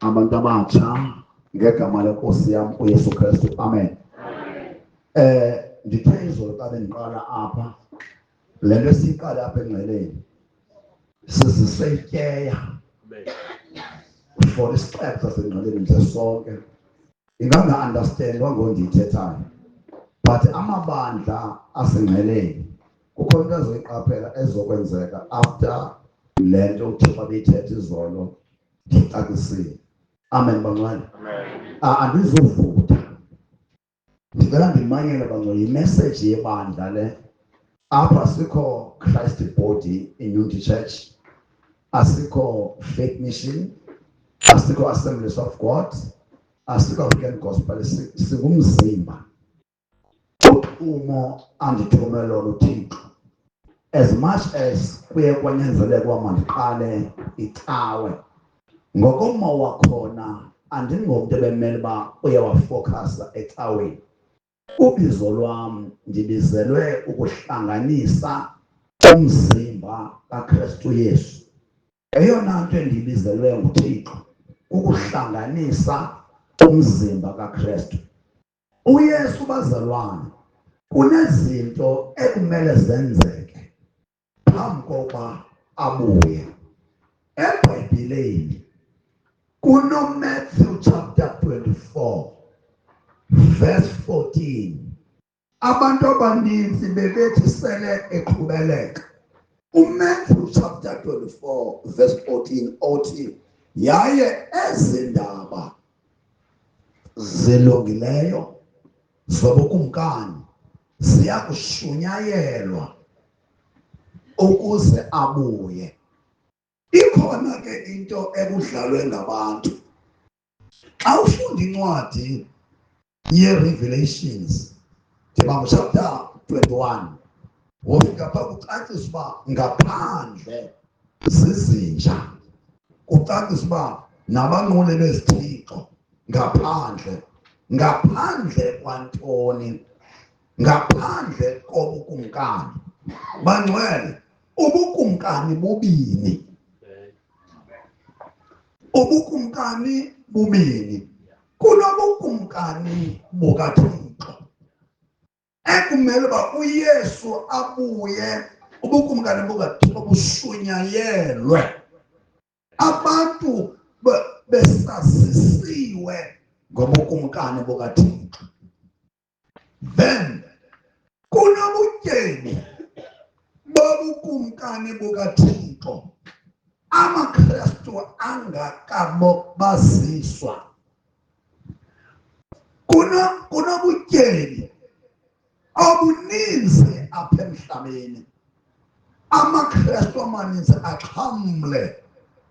abantu abatsha ngegama lenkosi yami uYesu Kristu. Amen. Ndithe izolo xa bendiqala apha le nto siyiqala apha engceleni sisiseyityeya for isixeko sasengceleni nje sonke inganga-understandwa ngondiyithethayo, but amabandla asengceleni kukho into ezoyiqaphela ezokwenzeka after le nto uThixo beyithetha izolo ndicacisile. Amen bangcwele. Andizuvutha, ndicela ndimanyele bangcwele imessage yebandla le. Apha sikho Christ Body in Unity Church, asikho Faith Mission, asikho Assemblies of God, asikho African Gospel, singumzimba. Umo andithumela uThixo as much as kuye kwanyanzeleka uba mandiqale icawe ngokoma wakhona andingomntu ebemele uba uyawafokhasa ecaweni. Ubizo lwam ndibizelwe ukuhlanganisa umzimba kaKristu Yesu. Eyona nto endibizelwe nguThixo ukuhlanganisa umzimba kaKristu uYesu. Bazalwane, kunezinto ekumele zenzeke phambi kokuba abuye. eBhayibhileni kunoMatthew chapter 24 verse 14 abantu abaninzi bebethi sele eqhubeleka. uMatthew chapter 24 verse 14 othi yaye ezindaba zilungileyo zobukumkani ziya kushunyayelwa ukuze abuye. Ikhona ke into ebudlalwe ngabantu. Xa ufunda incwadi ye-Revelations ndiba chapter 21 wofika phaa kucacisa uba ngaphandle zizinja, kucacisa uba nabanqule bezithixo ngaphandle kwantoni, ngaphandle kobukumkani. Bangcwele, ubukumkani bubini, ubukumkani bubini. Kunobukumkani bukaThixo ekumele uba uYesu abuye, ubukumkani bukaThixo bushunyayelwe, abantu besazisiwe ngobukumkani bukaThixo. Then kunobutyebi bobukumkani bukaThixo amaKristu angakabaziswa. Kunobutyebi obuninzi apha emhlabeni, amaKristu amaninzi axhamle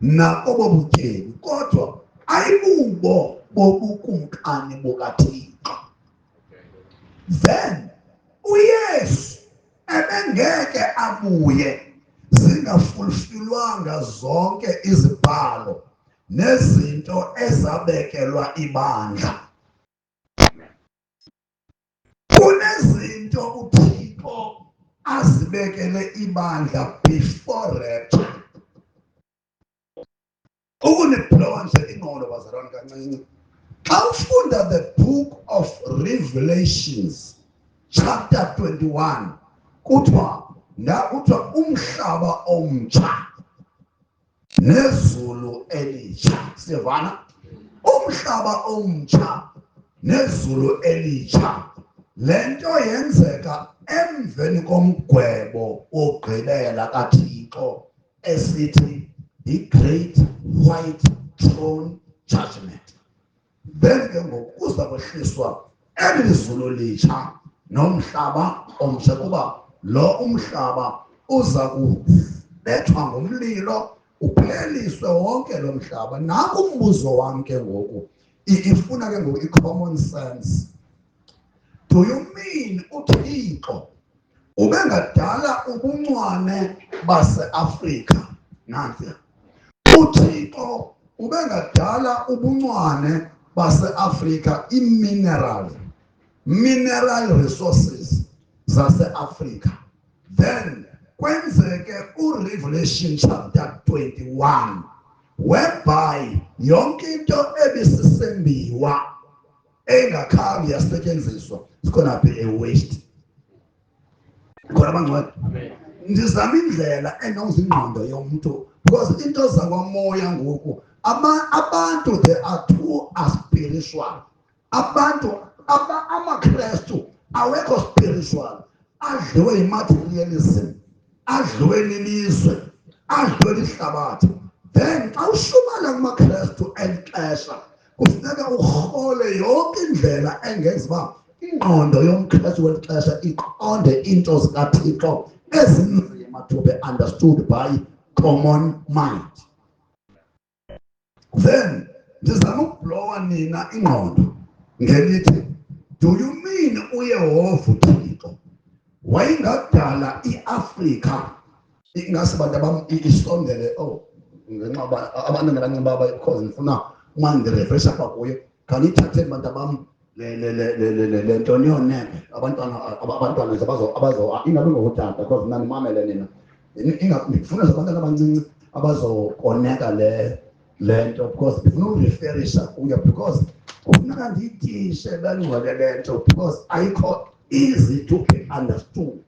nakobo butyebi, kodwa ayibubo bobukumkani bukaThixo. Then uYesu ebengeke abuye zingafulfilwanga zonke izibhalo nezinto ezabekelwa ibandla. Kunezinto uThixo azibekele ibandla before rapture. Ukuniblowa nje ingqondo bazalwane kancinci. Xa ufunda the book of Revelations chapter 21 kuthiwa umhlaba omtsha nezulu elitsha. Sivana? Umhlaba omtsha nezulu elitsha. Le nto yenzeka emveni komgwebo wokugqibela kaThixo esithi i-Great White Throne Judgment. Then ke ngoku kuza kwehliswa elizulu litsha nomhlaba omtsha, kuba lo umhlaba uza kubethwa ngomlilo upheliswe wonke lo mhlaba. Naku umbuzo wam ke ngoku ifuna ke ngoku i-common sense. Do you mean uThixo ubengadala ubuncwane baseAfrika? Nansi, uThixo ubengadala ubuncwane baseAfrika, mineral resources zaseAfrika. Then kwenzeke uRevelation chapter 21 whereby yonke into ebisisembiwa engakhange yasetshenziswa sikhona phi e-waste. Khona abangcwele. Ndizama indlela enozingqondo yomuntu because into zakwamoya ngoku abantu they are too spiritual. Abantu amaKristu awekho spiritual, adliwe imaterialism, adliwe lilizwe, adliwe lihlabathi. Then xa ushumala kumaKristu elixesha kufuneka urhole yonke indlela engenza uba ingqondo yomKristu welixesha iqonde into zikaThixo ezinzima to be understood by common mind. Then ndizama ukublowa nina ingqondo ngelithi, do you mean uYehova uThixo wayingadala iAfrika ingase bantu abam isondele ngenxa abantwana abancane because ndifuna uma ndirefresha apha kuyo khanithatheni bantu abam le ntoni yonepe abantwana ingabe ngokutata because mna nimamele nina ndifuna abantwana abancinci abazokoneka le nto because ndifuna ureferisha kuyo because kufuneka ndiyitishe belungele le nto because ayikho easy to be understood.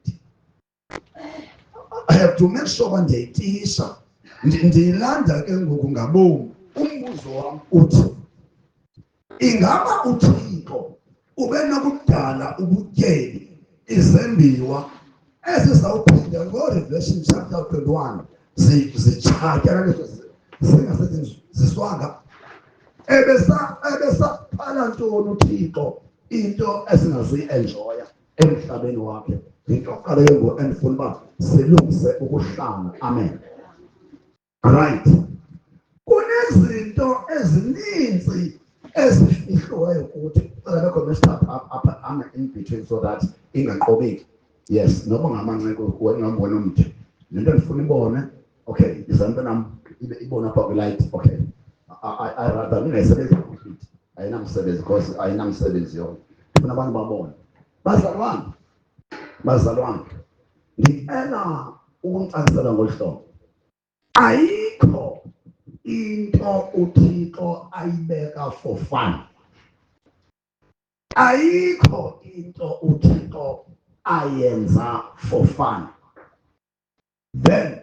I have to make sure ndiyitisha ndiyilanda ke ngoku ngabomi. Umbuzo wam uthi ingaba uThixo ubenokudala ubutyebi izembiwa ezizawuphinda ngo-Revelation chapter 21 zitshatyalaliswe zingasetyenziswanga? Ebesaphala ntoni uThixo into esingazuyi-enjoya emhlabeni wakhe? Into yokuqala ke ngoku endifuna uba silungise ukuhlala. Amen. Right. Kunezinto ezininzi ezifihlwayo kuthi bekho stop up in between so that ingaqobeki. Yes, noba ngamanxeko wengambona umthi lento ndifuna ibone. Okay, izanto nam ibona apha kwi-light. Okay, I rather ningayisebenzi complete, ayinamsebenzi because ayinamsebenzi yona, ndifuna abantu babone. Bazalwane, ndicela ukuncacisela ngolu hlobo. Ayikho into uThixo ayibeka for fun. Ayikho into uThixo ayenza for fun. Then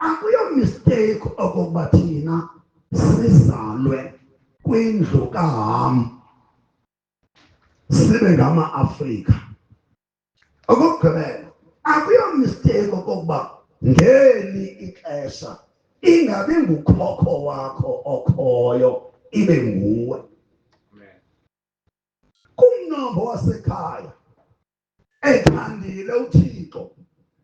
akuyo mistake okokuba thina sizalwe kwindlu kaHam sibe ngama-Afrika. Okokugqibela, akuyo mistake okokuba ngeli ixesha ingabi ngukhokho wakho okhoyo ibe nguwe. Kumnombo wasekhaya ethandile uThixo,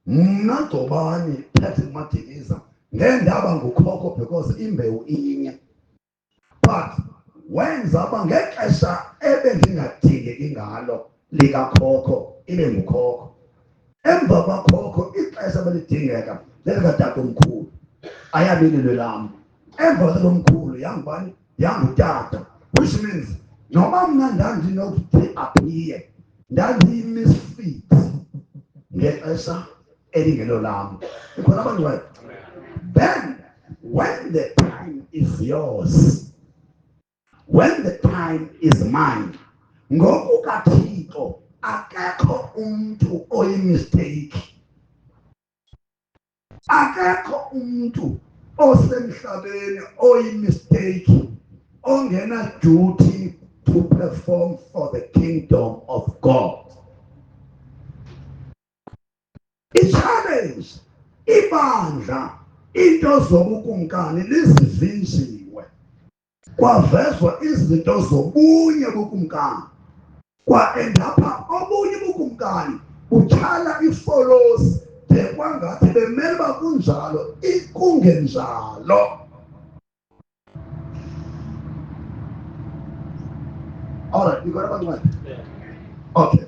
mna Gcobani Patrick Madikiza ngendaba ngukhokho because imbewu inye. But wenza uba ngexesha ebendingadingeki ngalo likakhokho ibe ngukhokho. Emva kwakhokho ixesha belidingeka lelikaTatomkhulu, ayabililwe lam. Emva kwalomkhulu yangubani? Yangutata, which means noma mna ndandinokudisappear, ndandiyi-misfit ngexesha elingelo lam. Ikhona abangcwele. Then when the time is yours, when the time is mine, ngoku kaThixo akekho umntu oyimisteyikhi. Akekho umntu osemhlabeni oyimisteyikhi ongena duty to perform for the kingdom of God. I-challenge ibandla into zobukumkani lizivinjiwe, kwavezwa izinto zobunye bukumkani, kwaendapha obunye bukumkani butyhala ifolosi de kwangathi bemele uba kunjalo ikungenjalo. Alright, you got about one? Yeah. Okay.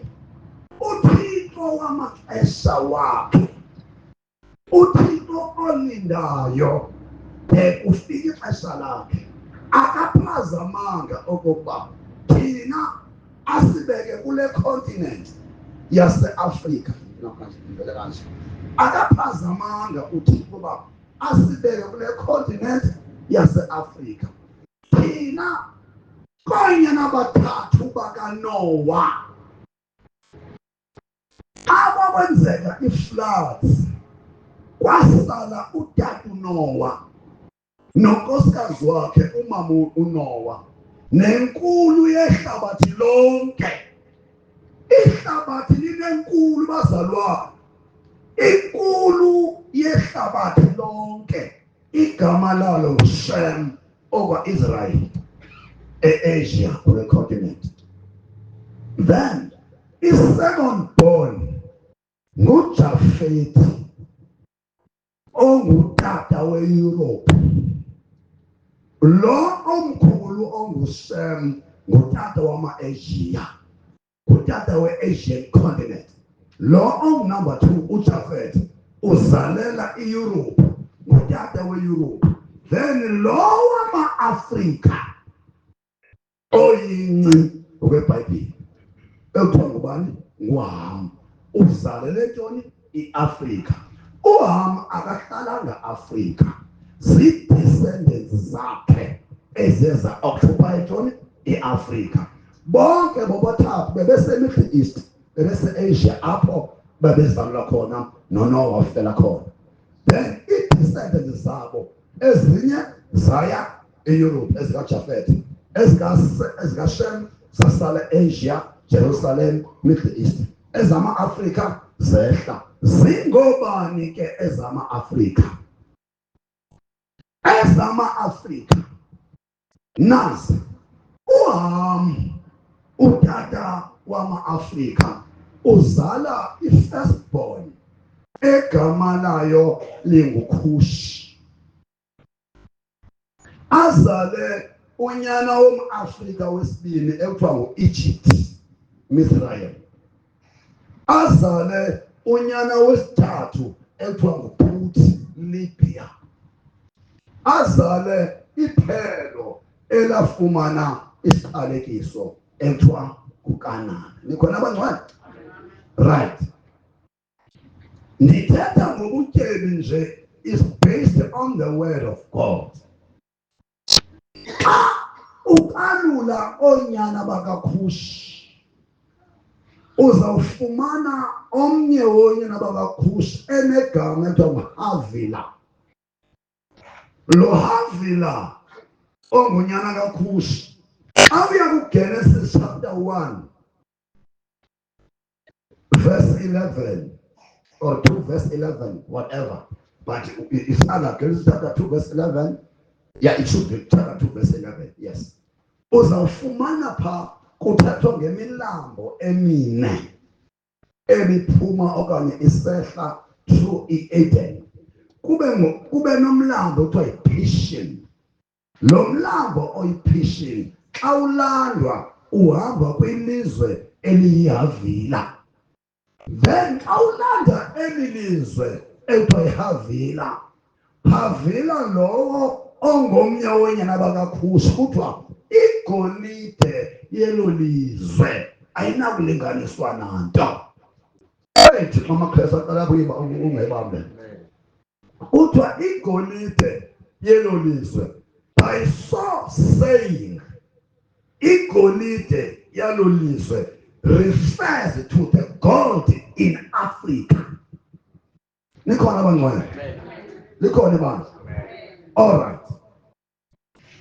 uThixo wamaxesha wakhe, uThixo olindayo de kufika ixesha lakhe, akaphazamanga okokuba thina asibeke kule continent yaseAfrika. Akaphazamanga uThixo uba asibeke kule continent yaseAfrika. thina konyana bathathu bakaNoah abakwenzeka ifloods kwasala utata uNoah nonkosikazi wakhe umama uNoah nenkulu yehlabathi lonke. Ihlabathi linenkulu bazalwane, inkulu yehlabathi lonke igama lalo nguShem okwa-Israel e-Asia kule continent. Then i-second born nguJafeth ongutata we-Europe. Lo omkhulu onguShem ngutata wama-Asia, ngutata we-Asian continent. Lo number 2 uJafeth uzalela i-Europe, ngutata we-Europe. Then lo wama-Afrika oyinci okweBhayibheli ekuthiwa ngubani? nguHam. Uzalele ntoni? i-Afrika. uHam akahlalanga Afrika, zii-descendants zakhe ezeza occupy ntoni? i-Afrika. Bonke bobathathu bebese-Middle East, bebese-Asia apho babezalwa khona noNoah wafela khona. Then ii-descendants zabo ezinye zaya e-Europe, ezikaJafeth, ezikaShem zasala Asia, Jerusalem, Middle East. Ezama-Afrika zehla. Zingobani ke ezama-Afrika? Ezama-Afrika nazi uHam, utata wama-Afrika, uzala i-firstborn egama layo linguKhushi. Azale unyana womAfrika wesibini ekuthiwa ngu-Egypt, Mithraim. Azale unyana wesithathu ekuthiwa nguPuti, Libya. Azale iphelo elafumana isiqalekiso ekuthiwa nguKanani. Nikhona abangcwele? Right. Ndithetha ngobutyebi nje is based on the word of God. Xa ukalula oonyana bakaKhushi, uzawufumana omnye woonyana bakaKhushi enegama ekuthiwa nguHavila. Lo Havila ongunyana kaKhushi, awuya kuGenesis chapter 1 verse 11 or 2 verse 11, whatever, but it's either Genesis chapter 2 verse 11. Yeah, it should be chapter 2 verse 11. Yes. Uzawufumana pha kuthethwa ngemilambo emine ebiphuma okanye isehla through i-Eden. Kube nomlambo okuthiwa yiPishon. Lo mlambo oyiPishon xa ulandwa uhamba kwilizwe eliyiHavila. Then xa ulanda eli lizwe ekuthiwa yiHavila, Havila lowo ongomnye woonyana bakaKhushi, kuthiwa igolide yelo lizwe ayinakulinganiswa nanto. Ethi amaKrestu aqala kuyiba ungebambe. Kuthiwa igolide yelo lizwe, by so saying, igolide yalo lizwe refers to the gold in Africa. Nikhona abangcwele? Likhona ibandla? All right.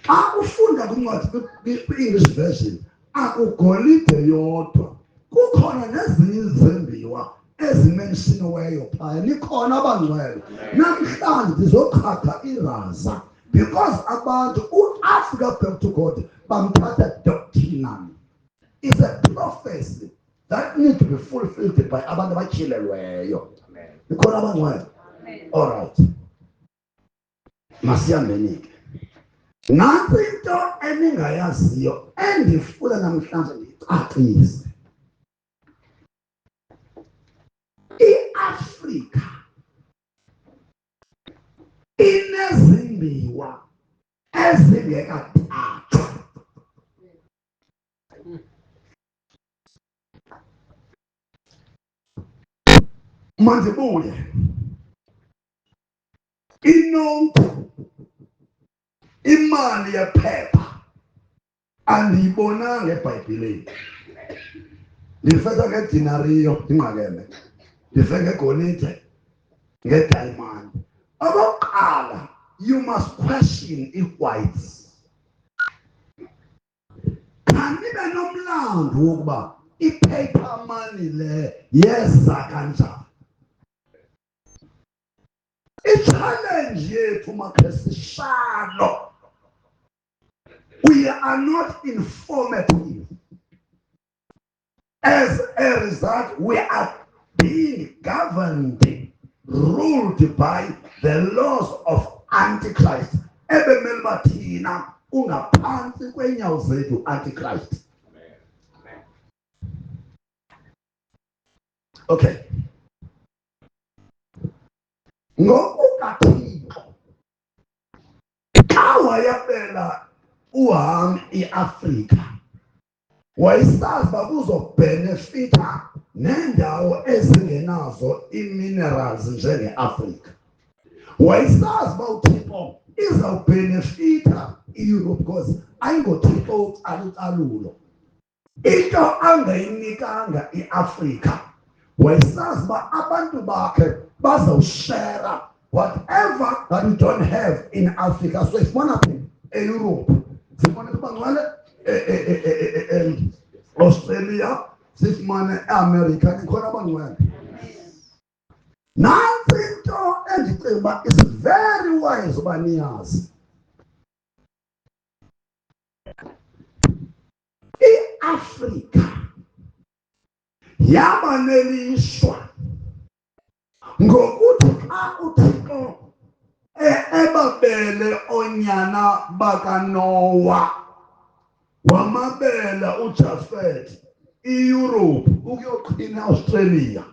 Xa ufunda kwincwadi kwi-English version, akugolide yodwa, kukhona nezinye izembiwa ezimenshiniweyo phaya. Nikhona abangcwele? Namhlanje ndizokhatha iraza because abantu u-Africa back to God bamthatha doctrinally. It's a prophecy that needs to be fulfilled by abantu abatyhilelweyo. Nikhona abangcwele? All right. Masihambeni ke. Nansi into eningayaziyo endifuna namhlanje ndicacise. I-Afrika inezimbiwa ezingekathathwa. Mandibuye. Inote, imali yephepha andiyibonanga eBhayibhelini. Ndifeka ngedenariyo ingqakeme, ndifeka ngegolide, ngediamond. Okokuqala, you must question i-whites. Kanibe nomlando wokuba i-paper money le yeza kanjani. I-challenge yethu makhesishalo, we are not informative. As a result, we are being governed, ruled by the laws of Antichrist. Ebemele bathina ungaphansi kwenyawo zethu Antichrist. Okay. NgokukaThixo xa wayabela uhambe iAfrika, wayesazi uba kuzobhenefitha nendawo ezingenazo ii-minerals njenge-Afrika. Wayesazi uba uThixo izawubhenefitha i-Europe because ayingoThixo ucalucalulo. Into angayinikanga iAfrika, wayesazi uba abantu bakhe bazawushare whatever that we don't have in Africa. So ifumana phi e-Europe, sifumana kubangcwele Australia, sifumane e-America, nikhona abangcwele. Nansi into endicinga uba is very wise uba niyazi. I-Afrika yaba nelishwa ngokuthi xa uThixo ebabele onyana bakaNoah, wamabela uJafet i-Europe ukuyoqhina eAustralia,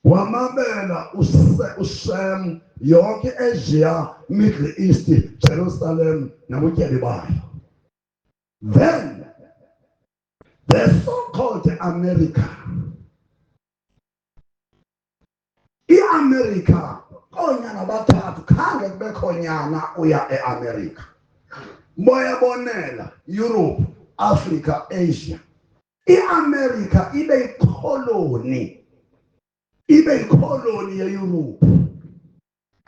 wamabela uShem yonke Asia, Middle East, Jerusalem nabutyebi bayo. Then the so-called America, i-America onyana bathathu khange kubekho nyana uya e-America. Boyabonela Europe, Africa, Asia. I-America ibe yikoloni ye-Europe.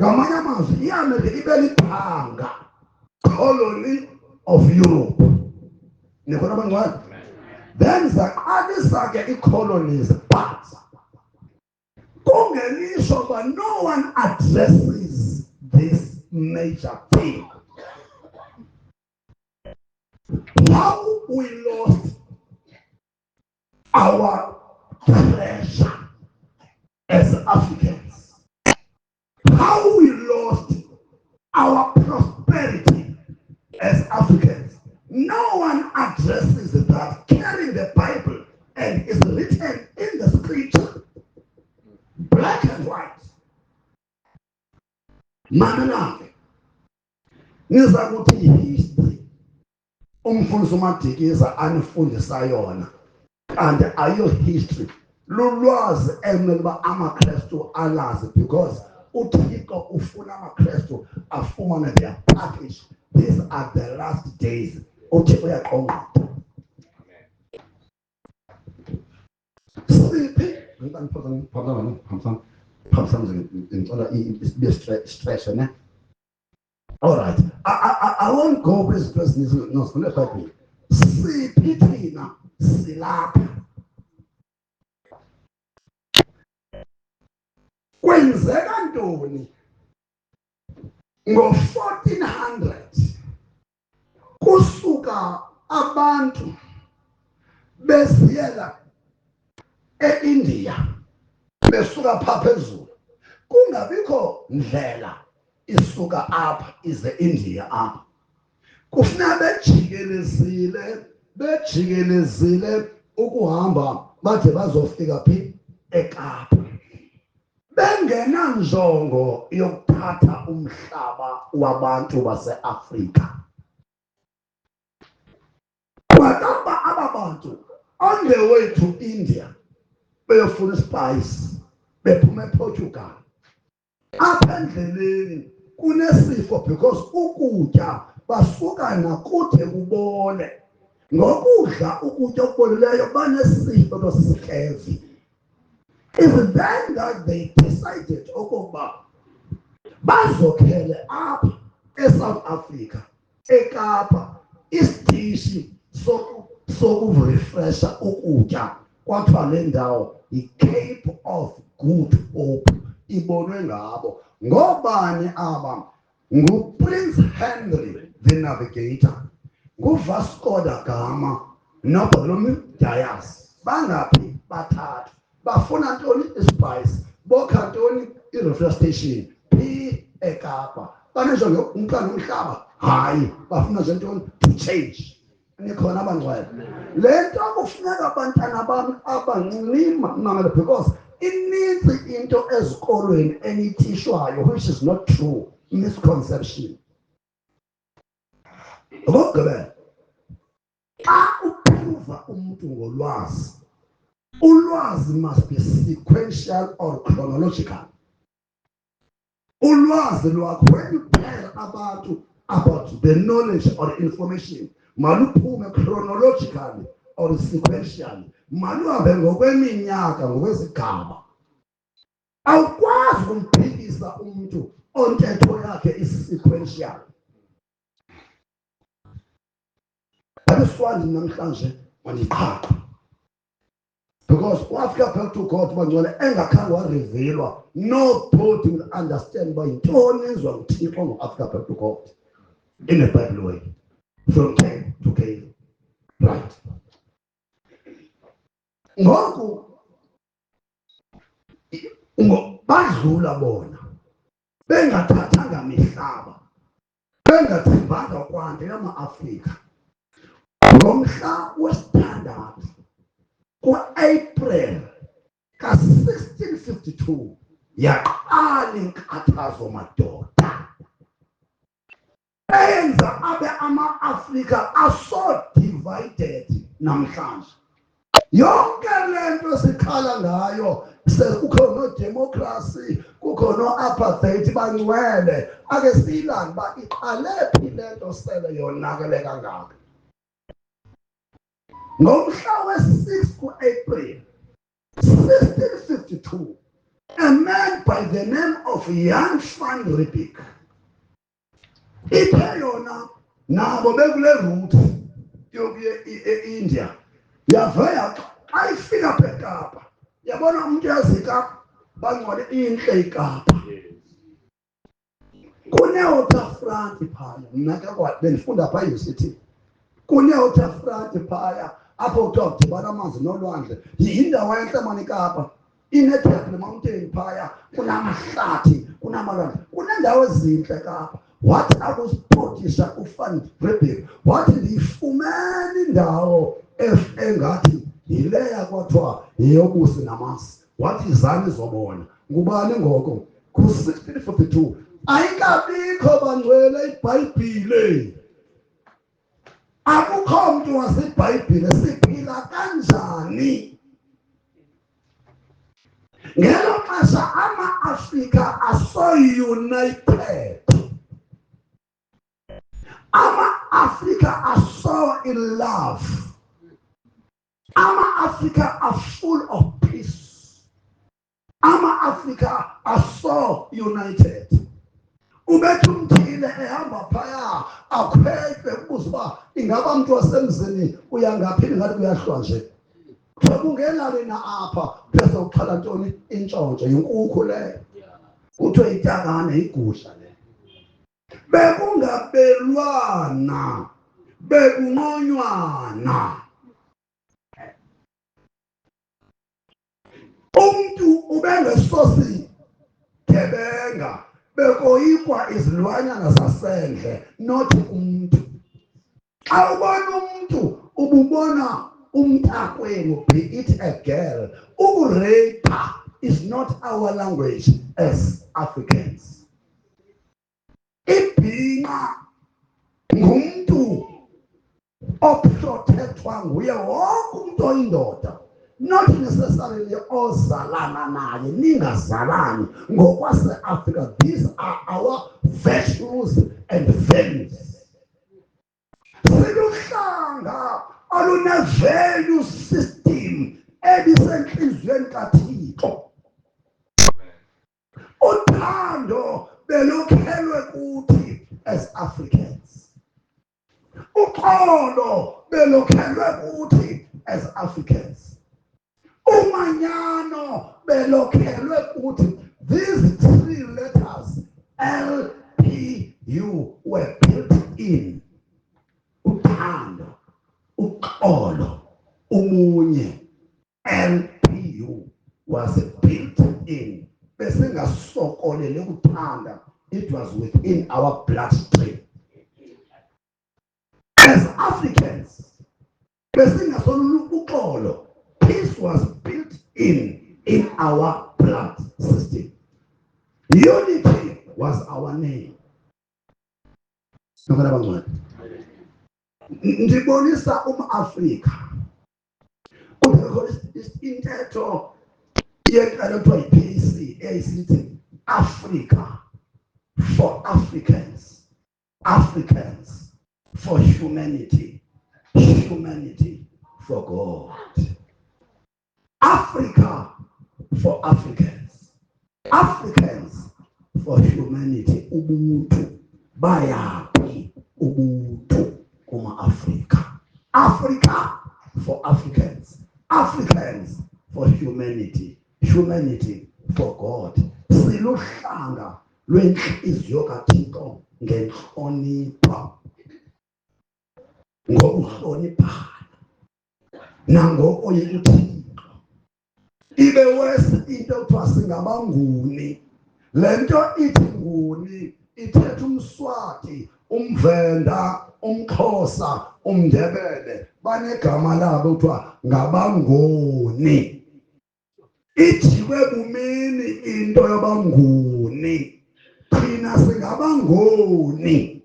Ngamanye amazwi, i-America ibe liphanga, colony of Europe. Nikhona abangcwele? Then zaqalisa ke i-colonies, but kungelisho uba no one addresses this major thing. How we lost our treasure as Africans. How we lost our prosperity as Africans. No one addresses that, carrying the Bible, and is written in the scripture, black and white. Mamelake, niza kuthi history, umfundisi uMadikiza anifundisa yona, kanti ayo history, lulwazi emele uba amaKrestu alazi, because uThixo ufuna amaKrestu afumane their package. These are the last days. uThixo uyaqonqa. Siphi all right, I won't go with this person. No, siphi thina silapha. Kwenzeka ntoni ngo-1400 kusuka abantu beziyela e-India besuka pha phezulu, kungabikho ndlela isuka apha ize India apha. Kufuneka bejikelezile ukuhamba bade bazofika phi eKapa, bengenanjongo yokuthatha umhlaba wabantu base-Afrika. Kwakaba aba bantu on the way to India beyofuna ispice, bephuma ePortugal. Apha endleleni kunesifo because ukutya basuka nakude kubole ngokudla ukutya okubolileyo banesifo sesikhezi. Is then that they decided okokuba bazokhele apha eSouth Africa eKapa isitishi sokurefresha ukutya kwathiwa le ndawo yi-Cape of Good Hope. Ibonwe ngabo ngobani aba? NguPrince Henry the Navigator, nguVasco da Gama noBartholomew Dias. Bangaphi? Bathathu. Bafuna ntoni? Ispice. Bokha ntoni? I-refresh station phi eKapa. Banesho umkani umhlaba? Hayi, bafuna nje ntoni? To change. Nikhona abangcwele. Le nto kufuneka abantwana bami abancinci mamela, because ininzi into ezikolweni enithishwayo which is not true, misconception. Okugqibela, xa uphruva umuntu ngolwazi, ulwazi must be sequential or chronological. Ulwazi lwakho, when you tell abantu about the knowledge or information, maluphume chronologically or sequentially, maluhambe ngokweminyaka, ngokwezigaba. Awukwazi ukumphikisa umuntu ontetho yakhe is-sequential. Abesifandi namhlanje waniqhaqa because wafika back to God bangcwele engakhange warevealwa. Nobody will understand by yintoni enziwa nguThixo ngo-Africa back to God in the Bible way, from cave to cave. Right. Ngoku badlula bona bengathathanga mihlaba, bengathembanga kwanto yama-Afrika. Ngomhla wesithandathu ku-April ka-1652 yaqala inkathazo madoda eyenza abe ama-Afrika aso divided namhlanje. Yonke le nto sikhala ngayo, kukho no-democracy, kukho no-apartheid, bangcwele, ake siyilande uba iqale phi le nto sele yonakele kangaka. Ngomhla we-6 ku-April 1652, a man by the name of Jan van Riebeeck, ithe yona nabo bekule route yokuya e-India, yavela xa ifika apha eKapa yabona umuntu yazikapa bangcwele intle iKapa. Kune-waterfront phaya, mna ke bendifunda phaa eUCT. Kune-waterfront phaya apho kuthiwa kudibana amanzi nolwandle. Yindawo entle mani iKapa, ineTable Mountain phaya, kunamahlathi, kunamalwandle, kuneendawo ezintle Kapa. Wathi akusibhodisha uVan Riebeeck, wathi ndiyifumene indawo engathi yileya kwathiwa yeyobusi namasi. Wathi izani zobona. Ngubani ngoko? Ku-1652 ayikabikho bangcwele iBhayibhile. Akukho mntu waseBhayibhile siphila kanjani. Ngelo xesha ama-Afrika aso-united. Ama-Afrika are so in love. Ama-Afrika are full of peace. Ama-Afrika are so united. Ubethu umthile ehamba phaya akhwethe kubuza uba ingaba mntu wasemzini uyangaphili ngathi kuyahlwa nje. Kuthiwa kungenani na apha, kuthiwa uxhala ntoni? Intshontsho, yinkukhu leyo. Kuthiwe itakane, igusha leyo. Bekungabelwana, bekunqonywana. Umntu ubengesosi gebenga, bekoyikwa izilwanyana zasendle, not umntu. Xa ubona umntu ububona umntakwenu, be it a girl. Ukurape is not our language as Africans. Ibhinqa ngumntu oprotectwa nguye wonke umntu oyindoda, not necessarily ozalana naye, ningazalani. Ngokwase-Africa, these are our virtues and values. siluhlanga alune-value system ebisenhliziyweni kaThixo. Uthando belokhelwe kuthi as Africans. Uxolo belokhelwe kuthi as Africans. Umanyano belokhelwe kuthi. These three letters LPU were built in. Uthando, uxolo, umunye. LPU was built in. Besingasokolele ukuthanda. It was within our bloodstream. As Africans, besingasolula uxolo. Peace was built in our blood system. Unity was our name. Ndibonisa Africa. Intetho yekuthiwa yi-PAC eyisithi Africa for Africans, Africans for humanity, humanity for God. Africa for Africans, Africans for humanity. Ubuntu bayaphi ubuntu kuma-Afrika. Africa for Africans, Africans for humanity, humanity for God. Siluhlanga lwenhliziyo kaThixo ngenhlonipho, ngokuhloniphana nangokoyikuthixo. Ibe wesi into ekuthiwa singabanguni. Le nto ithi nguni ithetha uMswati, uMvenda, uMxhosa, uMndebele banegama labo kuthiwa ngabanguni. Ijikwe bumini into yabanguni. Thina singabanguni.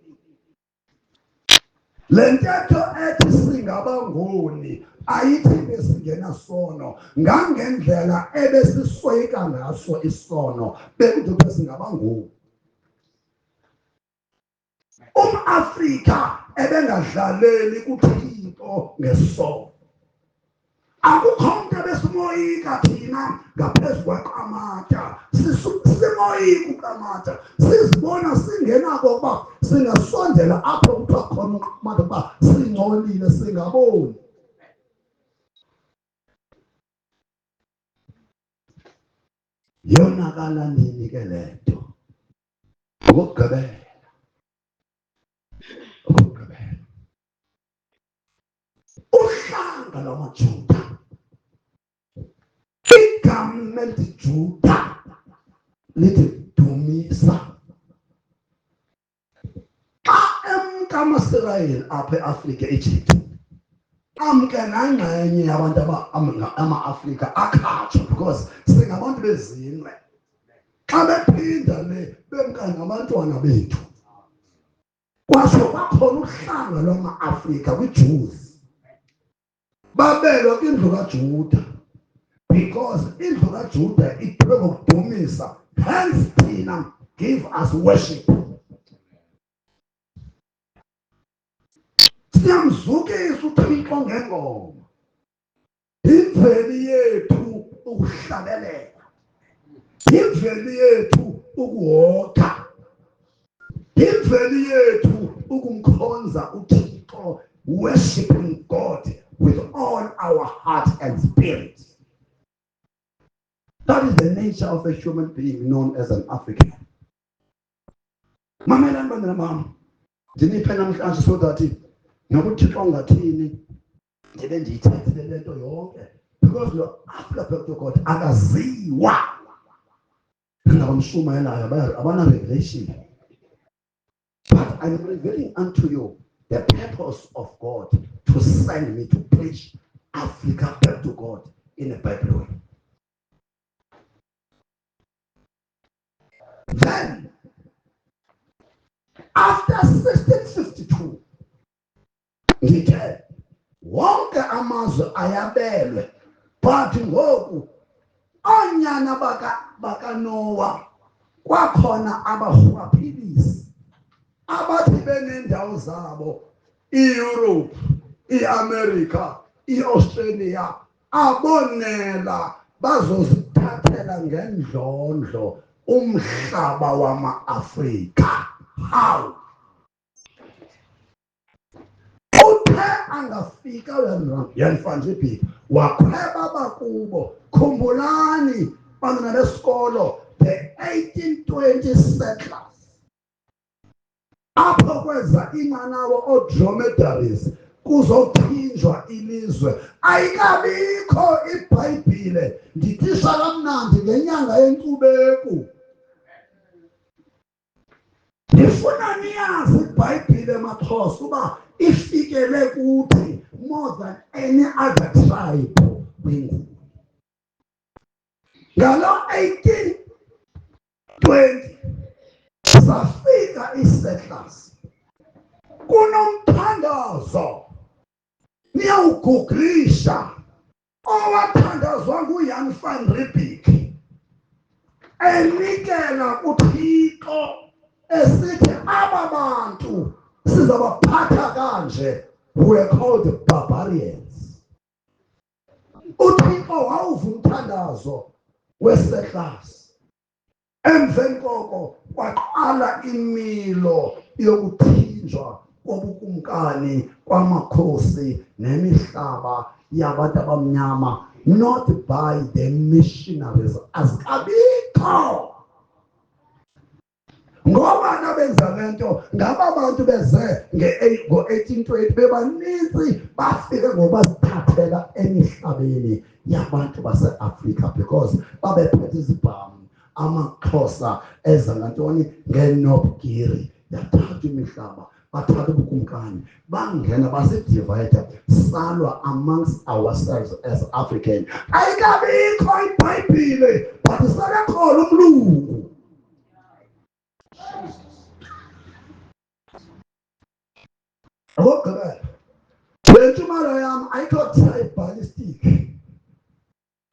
Le ntetho ethi singabanguni ayithi besingena sono ngangendlela ebesisoyika ngaso isono bekuthi singabanguni. Afrika ebengadlaleli kuThixo ngesono. Akukho umuntu ebesimoyika thina ngaphezu kweQamatha. Simoyika uQamatha. Sizibona singenako ukuba singasondela apho kuthiwa khona uQamatha ukuba singcolile singaboni. Yonakala nini ke le nto? Ukugqibela. Uhlanga lwamaJuda, igama elithi Juda lithi dumisa. Xa emkaMasirayeli apha eAfrika eEgypt amke nangxenye yabantu ama-Afrika akhatshwa because singabantu bezinwe. Xa bephinda le bemka ngabantwana bethu. Kwasho kwakhona uhlanga lwama-Afrika kwi-Jews. Babelwa indlu kaJuda because indlu kaJuda iphele ngokudumisa. Hence thina give us worship. Siyamzukisa uThixo ngengoma. Imveli yethu ukuhlabelela. Imveli yethu ukuhoka. Imveli yethu ukumkhonza uThixo, worshiping God with all our heart and spirit. That is the nature of a human being known as an African. Mamela ntwana mama, ndiniphe namhlanje so that nokuThixo ongathini ndibe ndiyithethile le nto yonke because lo Africa back to God akaziwa. Ngabamshumayelayo abana revelation. But I'm revealing unto you the purpose of God to send me to preach Africa back to God in a Bible way. Then, after 1652, ngithe wonke amazwe ayabelwe, but ngoku onyana bakaNoah kwakhona abahwaphilisi abathi benendawo zabo i-Europe, i-America, i-Australia abonela bazozithathela ngendlondlo umhlaba wama-Afrika. How? Uthe angafika yanifana ibhiki wakhweba bakubo. Khumbulani bantwana besikolo, the 1820 settlers apho kwenza inqanawa o-dromedaries kuzothinjwa ilizwe. Ayikabikho iBhayibhile, ndititsha kamnandi ngenyanga yenkcubeko. Ndifuna niyazi iBhayibhile maxhosa uba ifikele kuthi more than any other tribe kwinguli. Ngalo 1820 zafika isettlers. Kunomthandazo niyawuguglisha owathandazwa nguJan van Riebeeck enikela kuThixo esithi aba bantu sizabaphatha kanje, we're called barbarians. uThixo wawuva umthandazo wesettlers. Emveni koko kwaqala imilo yokuthinjwa kobukumkani kwamakhosi nemihlaba yabantu abamnyama, not by the missionaries. Azikabikho. Ngoba nabenza lento ngaba bantu beze ngo-1820 bebaninzi bafike ngoba sithathela emihlabeni yabantu base-Afrika because babephethe izibhamu. AmaXhosa eza ngantoni ngenobgiri yathatha imihlaba, bathatha ubukumkani, bangena basidivide, salwa amongst ourselves as African. Ayikabikho iBhayibhile but selekhola umlungu. Okugqibela, le ntshumayelo yam ayikho tribalistic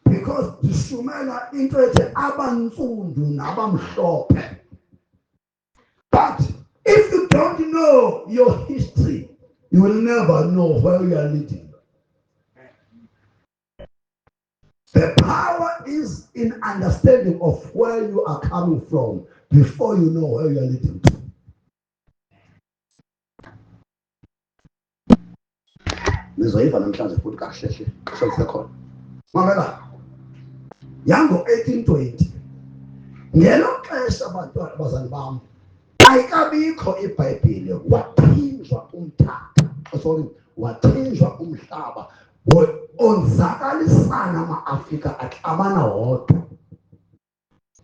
because ndishumela into ethi abantsundu nabamhlophe. But if you don't know your history, you will never know where you are leading. The power is in understanding of where you are coming from before you know where you are leading to. Nizoyiva namhlanje futhi kahle sokusekhona. Mamela. Yango 1820 ngelo xesha abantwana abazali bam ayikabikho iBhayibhile, wathinjwa umthatha, wathinjwa umhlaba, onzakalisana ama-Afrika axabana wodwa.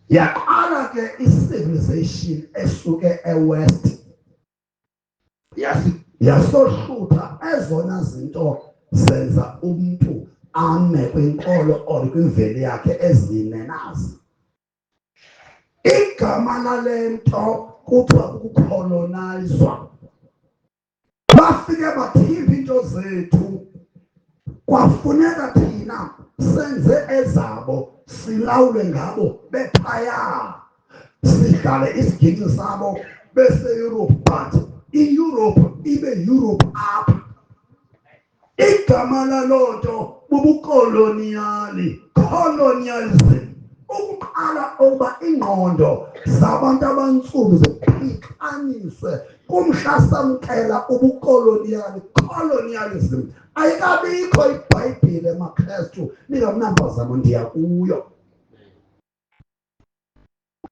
Yaqala ke i-civilization esuke e-West yasohlutha ezona zinto zenza umntu ame kwinkolo or kwimveli yakhe ezine nazi. Igama lale nto kuthiwa kukolonayizwa. Bafike bathimba into zethu, kwafuneka thina senze ezabo, silawule ngabo bephaya, sihlale isigingci sabo bese-Europe, but i-Europe ibe Europe apha. Igama laloo nto bubukoloniyali, colonialism. Ukuqala ukuba ingqondo zabantu abantsundu ziphixaniswe kumhla samkela ubukoloniyali, colonialism. Ayikabikho iBhayibhile maKrestu, ningamnampazamo ndiya kuyo.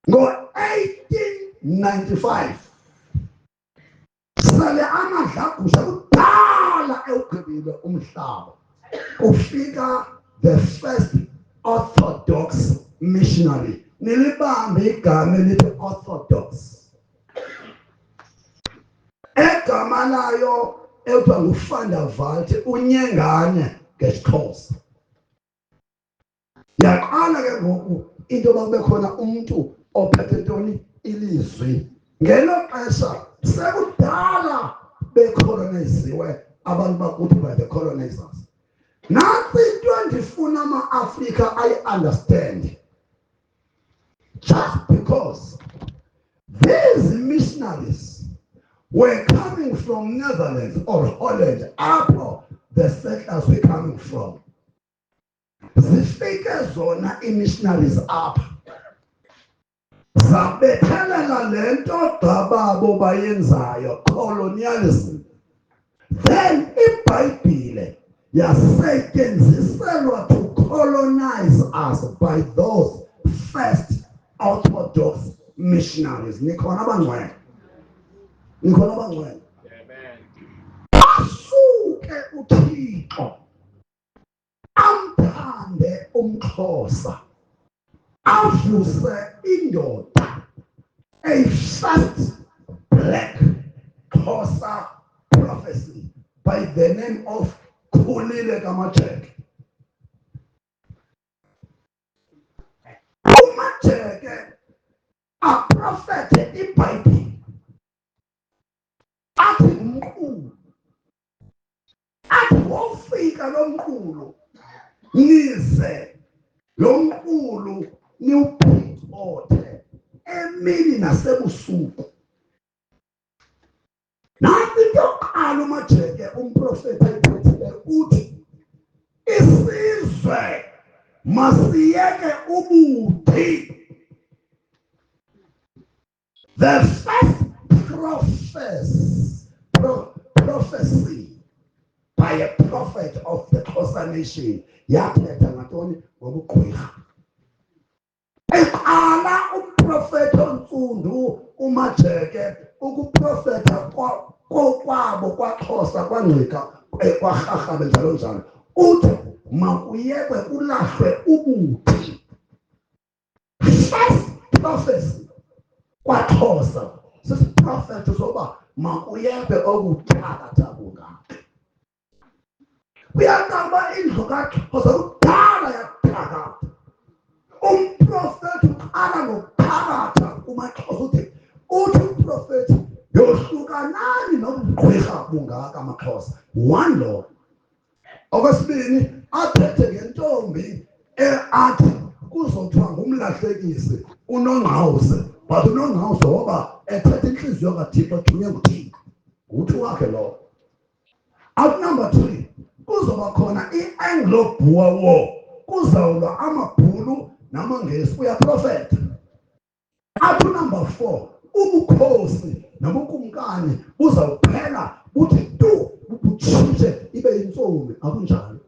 Ngo-1895 sele amadlagusha kudala ewugqibile umhlaba, kufika the first Orthodox missionary. Nilibambe igama elithi Orthodox. Egama layo ekuthiwa nguVan der Walt, unyengane ngesiXhosa. Yaqala ke ngoku into yoba kube khona umntu ophethe ntoni ilizwi. Ngelo xesha sekudala bekoloniziwe abantu bakuthi by the colonizers. Nansi into endifuna ama-Afrika ayi-understand. Just because these missionaries were coming from Netherlands or Holland, apho the settlers were coming from. Zifike zona i-missionaries apha. Zabethelela le nto gababo bayenzayo, colonialism. Then iBhayibhile yasetyenziselwa to colonize us by those first Orthodox missionaries. Nikhona abangcwele? Nikhona abangcwele? Amen. Asuke uThixo amthande umXhosa, avuse indoda, a first black Xhosa prophecy by the name of Khulile Kamajeke. uMajeke aprofethe iBhayibhile athi ngumqulu, athi wofika lo mqulu nize lo mqulu niwuphicothe emini nasebusuku. Nansi into yokuqala uMajeke umprofethi ayiphethileyo uthi isizwe masiyeke ubuthi. The first prophecy by a prophet of the Xhosa nation yathetha ngantoni? Ngobugqwirha. Eqala umprofethi ontsundu uMajeke ukuprofetha kokwabo kwaXhosa kwaNgqika kwaRharhabe njalo njalo, uthi makuyekwe kulahlwe ubuthi. First prophecy kwaXhosa sisiprofethi soba makuyekwe okuthakatha kungaka. Uyaqamba indlu kaXhosa kudala yakuthakatha. Umprofethi uqala ngokuthakatha kumaXhosa uthi umprofethi yohlukanani nobugqwirha bungaka amaXhosa. One Lord. Okwesibini athethe ngentombi athi kuzothiwa ngumlahlekisi uNongqawuse, but uNongqawuse ngoba ethethe inhliziyo kaThixo ethunywe nguThixo, nguthi wakhe lowo. At number 3 kuzoba khona i-Anglo-Boer War, kuzawulwa amabhulu namaNgesi, uyaprofetha. At number 4 ubukhosi nobukumkani buzawuphela buthi tu butshintshe ibe yintsomi, akunjalo.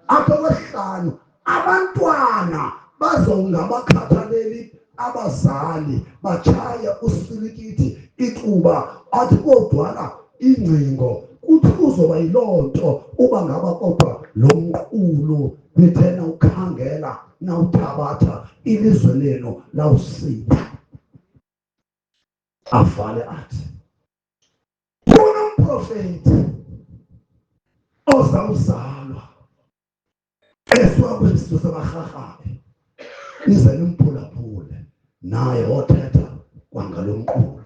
Apho kwesihlanu abantwana bazongabakhathaleli abazali, batshaye usilikiti icuba, athi kodwana ingcingo uthi kuzoba yiloo nto uba ngaba kodwa lo mqulu nithena ukhangela nawuthabatha ilizwe lenu lawusipha. Avale athi kunomprofethi ozawuzalwa eswakwisizwe sabaRharhabe, nize nimphulaphule naye othetha kwangalo mqulu.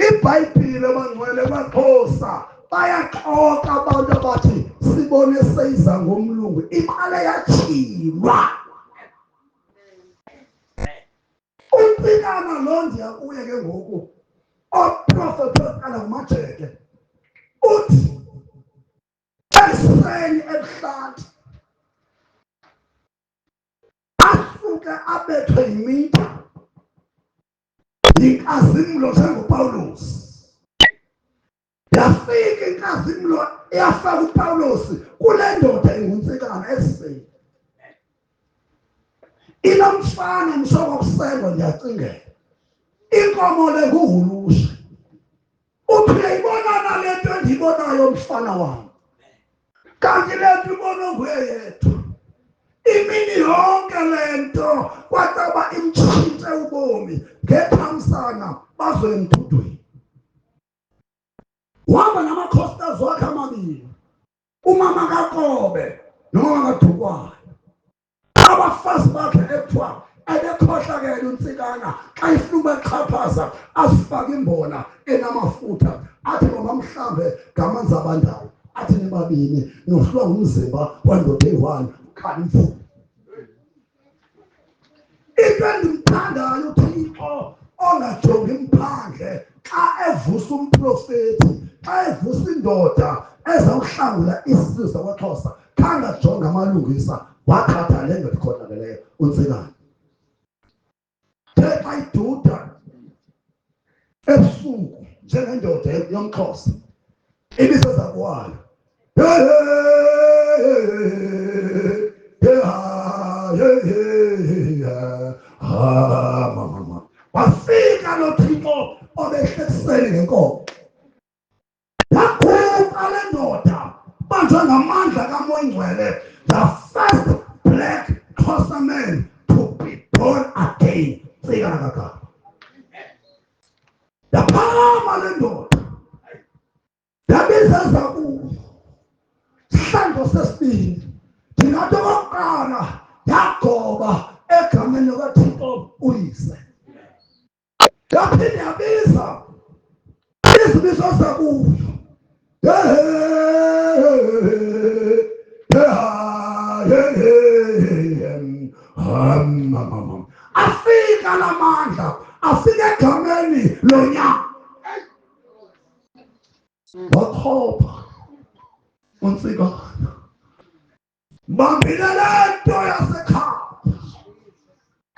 iBhayibhile bangcwele baXhosa bayaxoxa abantu abathi sibone seyiza ngomlungu, iqale yatshilwa. Umpikana lo ndiyakuye ke ngoku oprofethi oqala nguMajeke uthi eseni ebuhlanti asuke abethwe yimitha inkazimlo senguPawulos. Yafika inkazimlo yafaka uPawulos kule ndoda engumtsikana eseni. Inomfana msoko kusengwa ndiyacingela. Inkomo le nguhulusha. Uthi uyayibona le nto endiyibonayo mfana wami. Kanti le nto ibonwa nguye yedwa. Imini yonke le nto kwataba imtshintshe ubomi ngethamsana bazwe emdudweni. Waba namakhosikazi wakhe amabili, umama kaKobe nomama kaDukwayo. Abafazi bakhe ekuthiwa ebekhohlakele uNtsikana xa ifuna ukuxhaphaza asifake imbona enamafutha, athi noma mhlambe ngamanzi abandayo, athi nibabini nohlwa ngumzimba wendoda eyi-1 ukhala imvula. Into endimthandayo uThixo ongajongi mphandle xa evusa umprofeti, xa evusa indoda ezawuhlangula isizwe sakwaXhosa, khange ajonge amalungisa, wathatha le ndoda ikhohlakeleyo uNtsikana. Xa iduda ebusuku njengendoda yomXhosa ibisezakuwayo, wafika noThixo obehlekusele ngenkomo, yakhupha le ndoda banjwe ngamandla kaMoya Ingcwele, the first black Xhosa man to be born again. Tsikana kaGaba yaphama le ndoda, yabiza zakubo sihlandlo sesibili, ndingathi okokuqala yagoba egameni likaThixo uyise, yaphinde yabiza izibizo zakubo, afika la mandla, afika egameni lonyaka, wakhopha uNtsikana, mbambile le nto yasekhaya,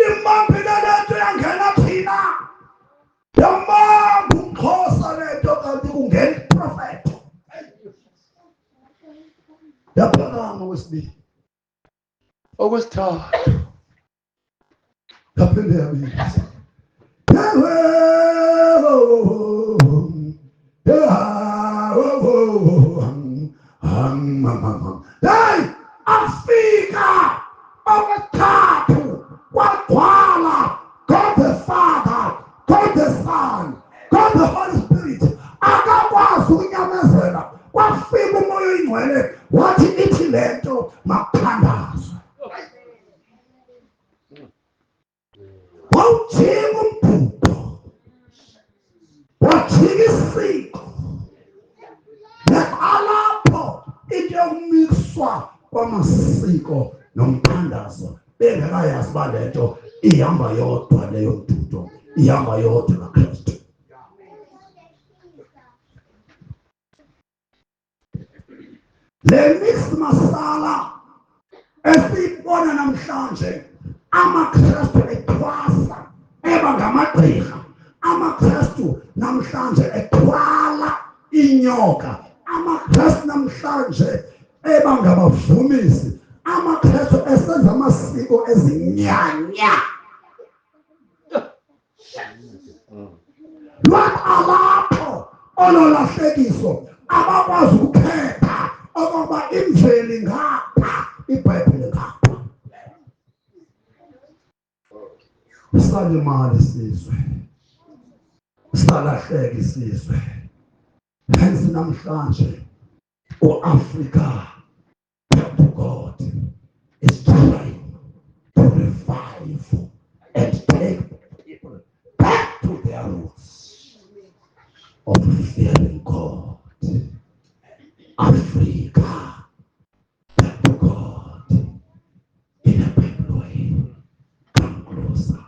imbambile le nto yangena thina, yambamba uMxhosa le nto kanti kungena iprofethi, yaphakama okwesibili. Okwesithathu yaphinde yabiza, hey, afika okwesithathu, wagcwala God the Father, God the Son, God the Holy Spirit, akakwazi ukunyamezela, wafika uMoya Oyingcwele wathi ithi le nto makuthandazwe, wawujika umbhudo, wajika isiko, alapho into yokumiswa kwamasiko nomthandazo bengekayazi uba le nto ihamba yodwa, leyo mdudo ihamba yodwa kaKristu. Le mix masala esiyibona namhlanje, amaKristu ethwasa eba ngamagqirha, amaKristu namhlanje ethwala inyoka, amaKristu namhlanje eba ngabavumisi, amaKristu esenza amasiko ezinyanya. Lwalapho ololahlekiso abakwazi ukukhetha okokuba imveli ngapha, iBhayibhile ngapha. Salimali isizwe, salahleka isizwe, hence namhlanje u-Afrika, to God, is trying to revive and take people back to their roots of fearing God. Africa, back to God in a Bible way. Come closer.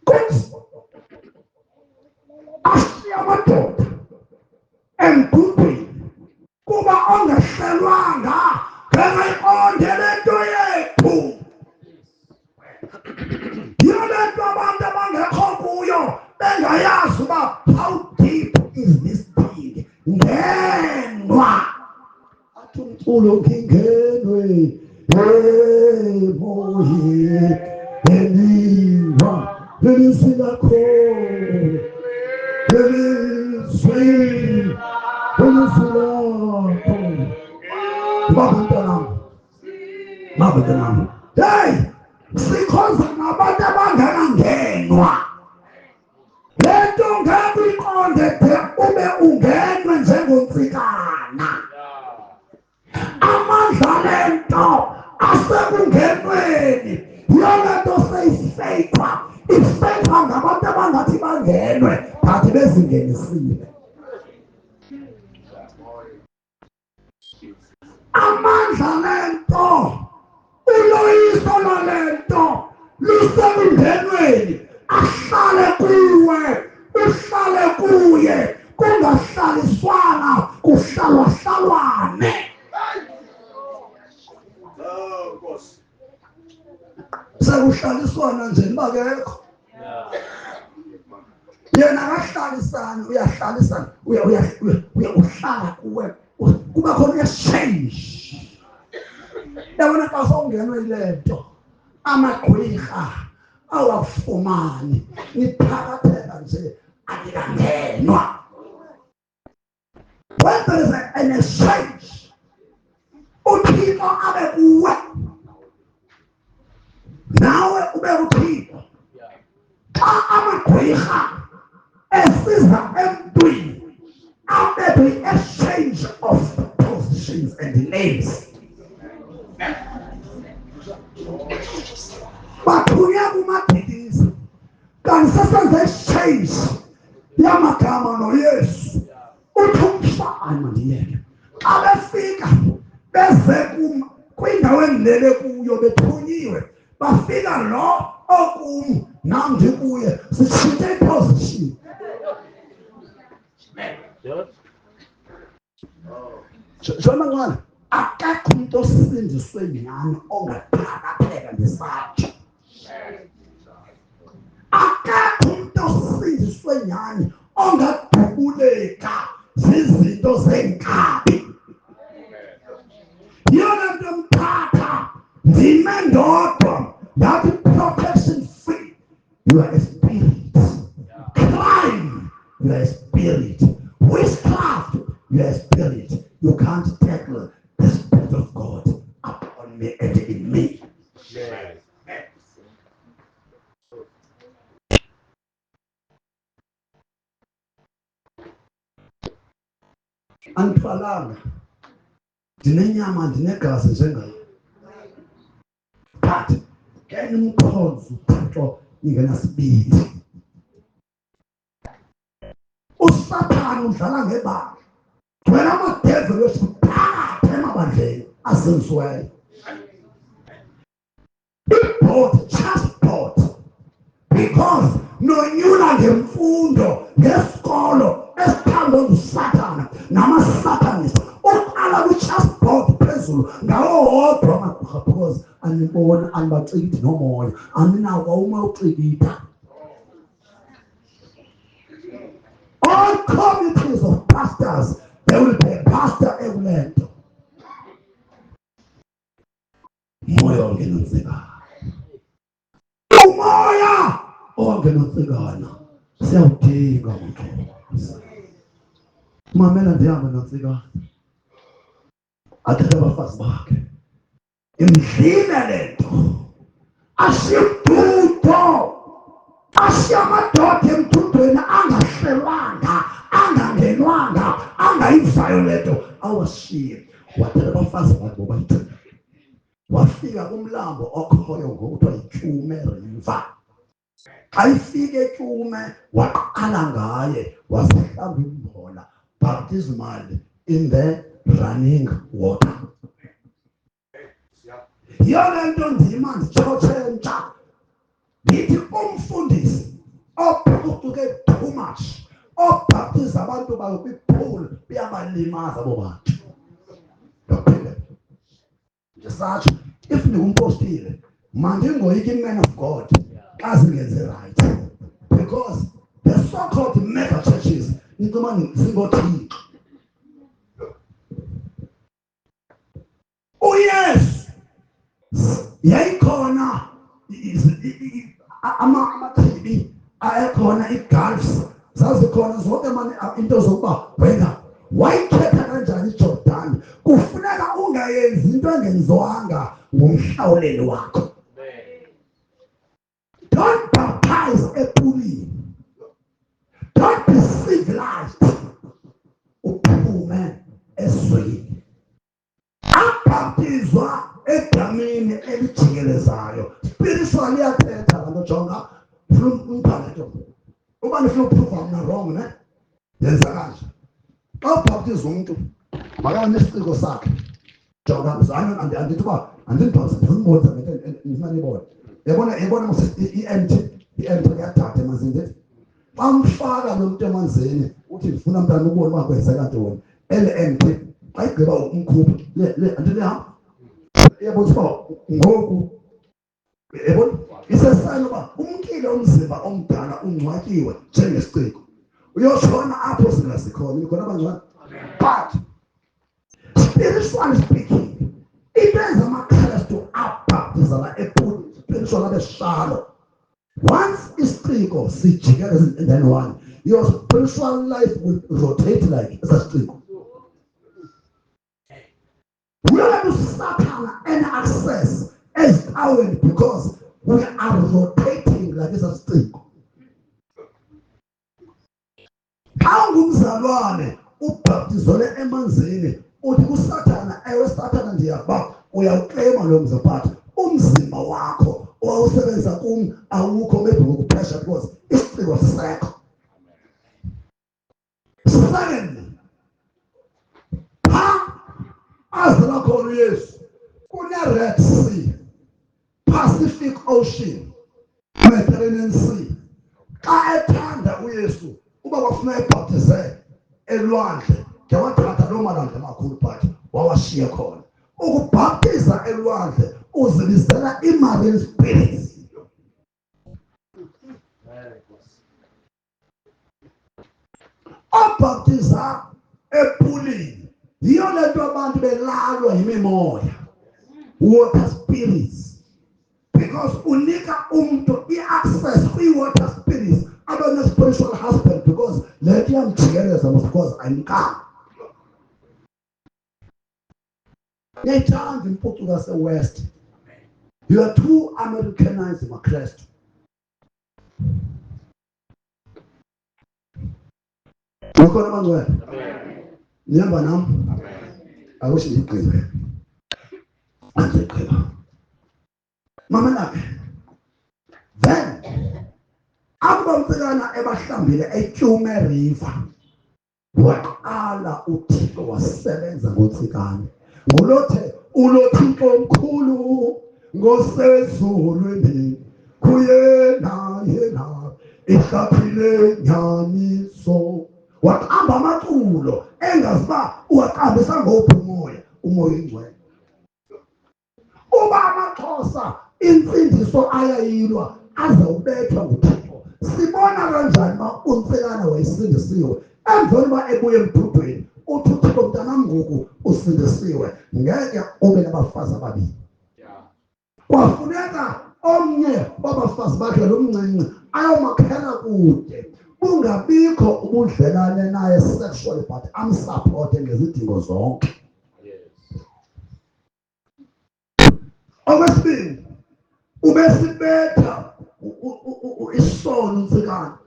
God, ashiya amadoda emgubheni kuba ongehlelwanga ngengayiqonde le nto yethu. Yiyo le nto abantu abangekho kuyo bengayazi uba how deep is this thing. Ngenwa athi umculo ngingenwe emoye eliwa elizwi lakho, elizwi Mabutana. Hey, sikhonza nabantu abangenangenwa. Le nto ngeke uyiqonde de ube ungenwe njengoNtsikana. Amandla le nto asekungenweni. Yona nto seyifeyithwa, ifeyithwa ngabantu abangathi bangenwe kanti bezingenisile. Amandla lento, uloyiso lento lusekungenweni, ahlale kuwe uhlale kuye kungahlaliswana kuhlalwahlalwane. Sekuhlaliswana nje bakekho. Yena akahlalisana uyahlalisana uhlala kuwe kuba khona exchange. Yabona xa sowungenwe ilento amagqwirha awafumani niphakatheka nje alikangenwa. When there is an exchange, uThixo abe kuwe nawe ube uThixo. Xa amagqwirha esiza emntwini abe the exchange of positions and names. Bathunya kumadikisa kanti sesenze exchange yamagama noYesu. Uthi umfana mandiyeke xa befika beze kwindawo endilele kuyo bethunyiwe bafika lo okum nam ndikuye sitshintshe iposition. Jona ngwana akekho umuntu osindiswe nyani ongaphakatheka ngesakhe. Akekho umuntu osindiswe nyani ongadubuleka zizinto zenkabi. Yona nto mthatha ndime ndodwa yathi protection free. You are a spirit. Crime, you are a spirit. Witchcraft, you are a spirit. You can't tackle the Spirit of God upon me and in me. Antwalanga ndinenyama ndinegazi njengayo, but ke nimkhonza uThixo ingenasibindi. Usathane udlala ngebandla. Wena amadevil wesiphakathi emabandleni asenziweyo. Board, just board. Because nonyula ngemfundo ngesikolo esithandwa nguSathana namasatanist. Uqala ku-just board phezulu ngawo wodwa amagqirha because anibona anibacikithi nomoya aninawo uma ucikitha. All committees of pastors, there will be a pastor every land. Moya ongenonzekana. Umoya ongenonzekana. Siyawudinga uMkhosi. Mamela ndihamba nonzekana. Athatha abafazi bakhe. Imdlile lento. Asiyududo. Asiyamadoda emthundweni angahlelwanga, angangenwanga, angayivayo lento awashiye. Wathatha abafazi bakhe bobayithunya. Wafika kumlambo okhoyo ngokuthiwa yiTshume River. Ayifike eTshume waqala ngaye wasehlamba imbola baptismal in the running water. Yona nto ndima nditshotshentsha ndithi umfundisi ophucuke too much obhaptiza abantu bayo kwipool uyabalimaza abo bantu. Ndisatsho if ndingumpostile mandingoyiki man of God xa zingenze right, because the so-called mega churches incoma zingoThixo. Yes, yayikhona amachibi ayekhona iGulfs zazikhona zonke manje into zokuba wena wayikhetha kanjani iJordan. Kufuneka ungayenzi into engenziwanga ngumhlawuleli wakho. Don't baptize epulini. Don't be civilized. Uphume ezweni. Abaptizwa egameni elijikelezayo. Spiritually yathetha lanto jonga umphakathi. Uba nifuna ukuprove I'm wrong ne? Yenza kanje. Xa ubhaptiza umuntu makabe nesiciko sakhe. Jonga uzana andithi uba andinibhaptiza ndizibonisa ngento nifanele ibone. Yabona i-empty yathatha mazinze. Amfaka lo muntu emanzini uthi ngifuna mntana ukubona uma kwenzeka ntoni. LNP ayigqiba umkhupha le antini yami. Yebo ngoku yebo isesayini uba umkile umzimba omdala ungcwatshiwe njengesiciko. Uyoshona apho singasikhona khona abangcwati. But spiritually speaking, ibenza amaKristu abhaptizana ephulini spiritual abe shallow. Once isiciko sijikela and then one, your spiritual life will rotate like a siciko. We are to Satan any access as power because we are rotating like a siciko. How ngumzalwane ubhaptizole emanzini uthi kuSathana ewe Sathana ndiyaba uyawuclaima lo mzaphatha umzimba wakho owawusebenza kum awukho maybe ngokupressure because isiciko sisekho. Secondly, azala khona uYesu kune-Red Sea, Pacific Ocean, Mediterranean Sea. Xa ethanda uYesu uba kwafuna ebhaptize elwandle ngewathatha loo malwandle amakhulu phathi wawashiya khona. Ukubhaptiza elwandle uzibizela i-marine spirits. Obhaptiza ephulini yiyo le nto abantu belalwa yimimoya, water spirits, because unika umuntu i-access kwi-water spirits abe ne-spiritual husband because le nto iyamjikeleza because ayimkanga. Ngiyayithanda impucuko yase-West. You are too Americanized maKristu. Ukhona abangcwele? Nihamba nami? Akusho ngigqibe. Angigqiba. Mamelaphi. Then akuba umfekana ebahlambile eTyume River. Waqala uThixo wasebenza ngoTsikane. Ngolothe ulothixo omkhulu ngosezulwini kuyena ihlaphile nyaniso. Waqamba amaculo engaziba uwaqambisa ngophi umoya oyingcwele. Uba amaXhosa insindiso ayayilwa azawubethwa nguThixo. Sibona kanjani uma umfekana wayesindisiwe emveni uba ebuye emdudweni uthi uThixo mntanam ngoku usindisiwe ngeke ube nabafazi ababili. Kwafuneka omnye wabafazi bakhe lo mncinci ayomakhela kude ungabikho ubudlelane naye sexually but amsupporte ngezidingo zonke. Okwesibili ubesibetha isono umfekana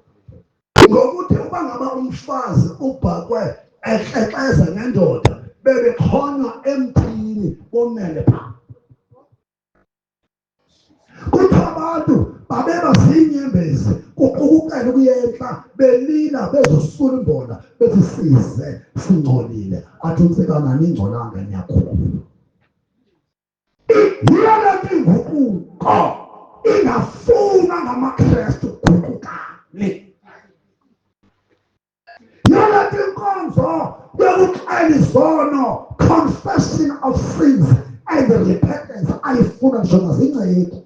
ngokuthi uba ngaba umfazi ubhakwe ehlexeza nendoda bebekhona emthini bomele phaa. Kuthi abantu babeba ziinyembezi kuqukukela ukuyentla belila bezosula imbonda bethi size singcolile athi umfekana ningcolanga niyakhulu. Yilento inguquko ingafuna ngamaKristu guqukane. Yilento inkonzo yokuxela izono, confession of sins and repentance ayifuna njengoba zinceke.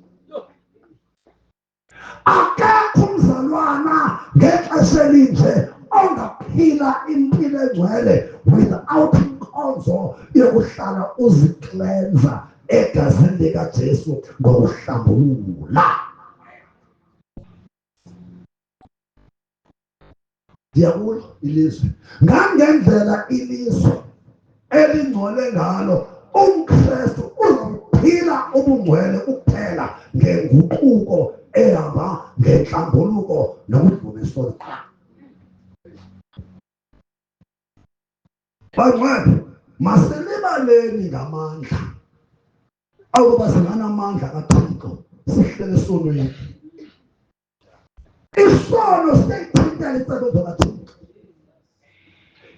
Akekho umzalwana ngexesha elinje ongaphila impilo engcwele without inkonzo yokuhlala uziklenza egazini likaJesu ngokuhlambulula. Diyakulo ilizwe ngangendlela ilizwe elingcole ngalo umKristu uzophila ubungcwele kuphela ngenguquko ehamba ngenhlambuluko nokudluliswa qha. Bangcwele masilibaleni ngamandla awuba singanamandla kaThixo sihlele esonweni. Isono siyayithintela icebo likaThixo.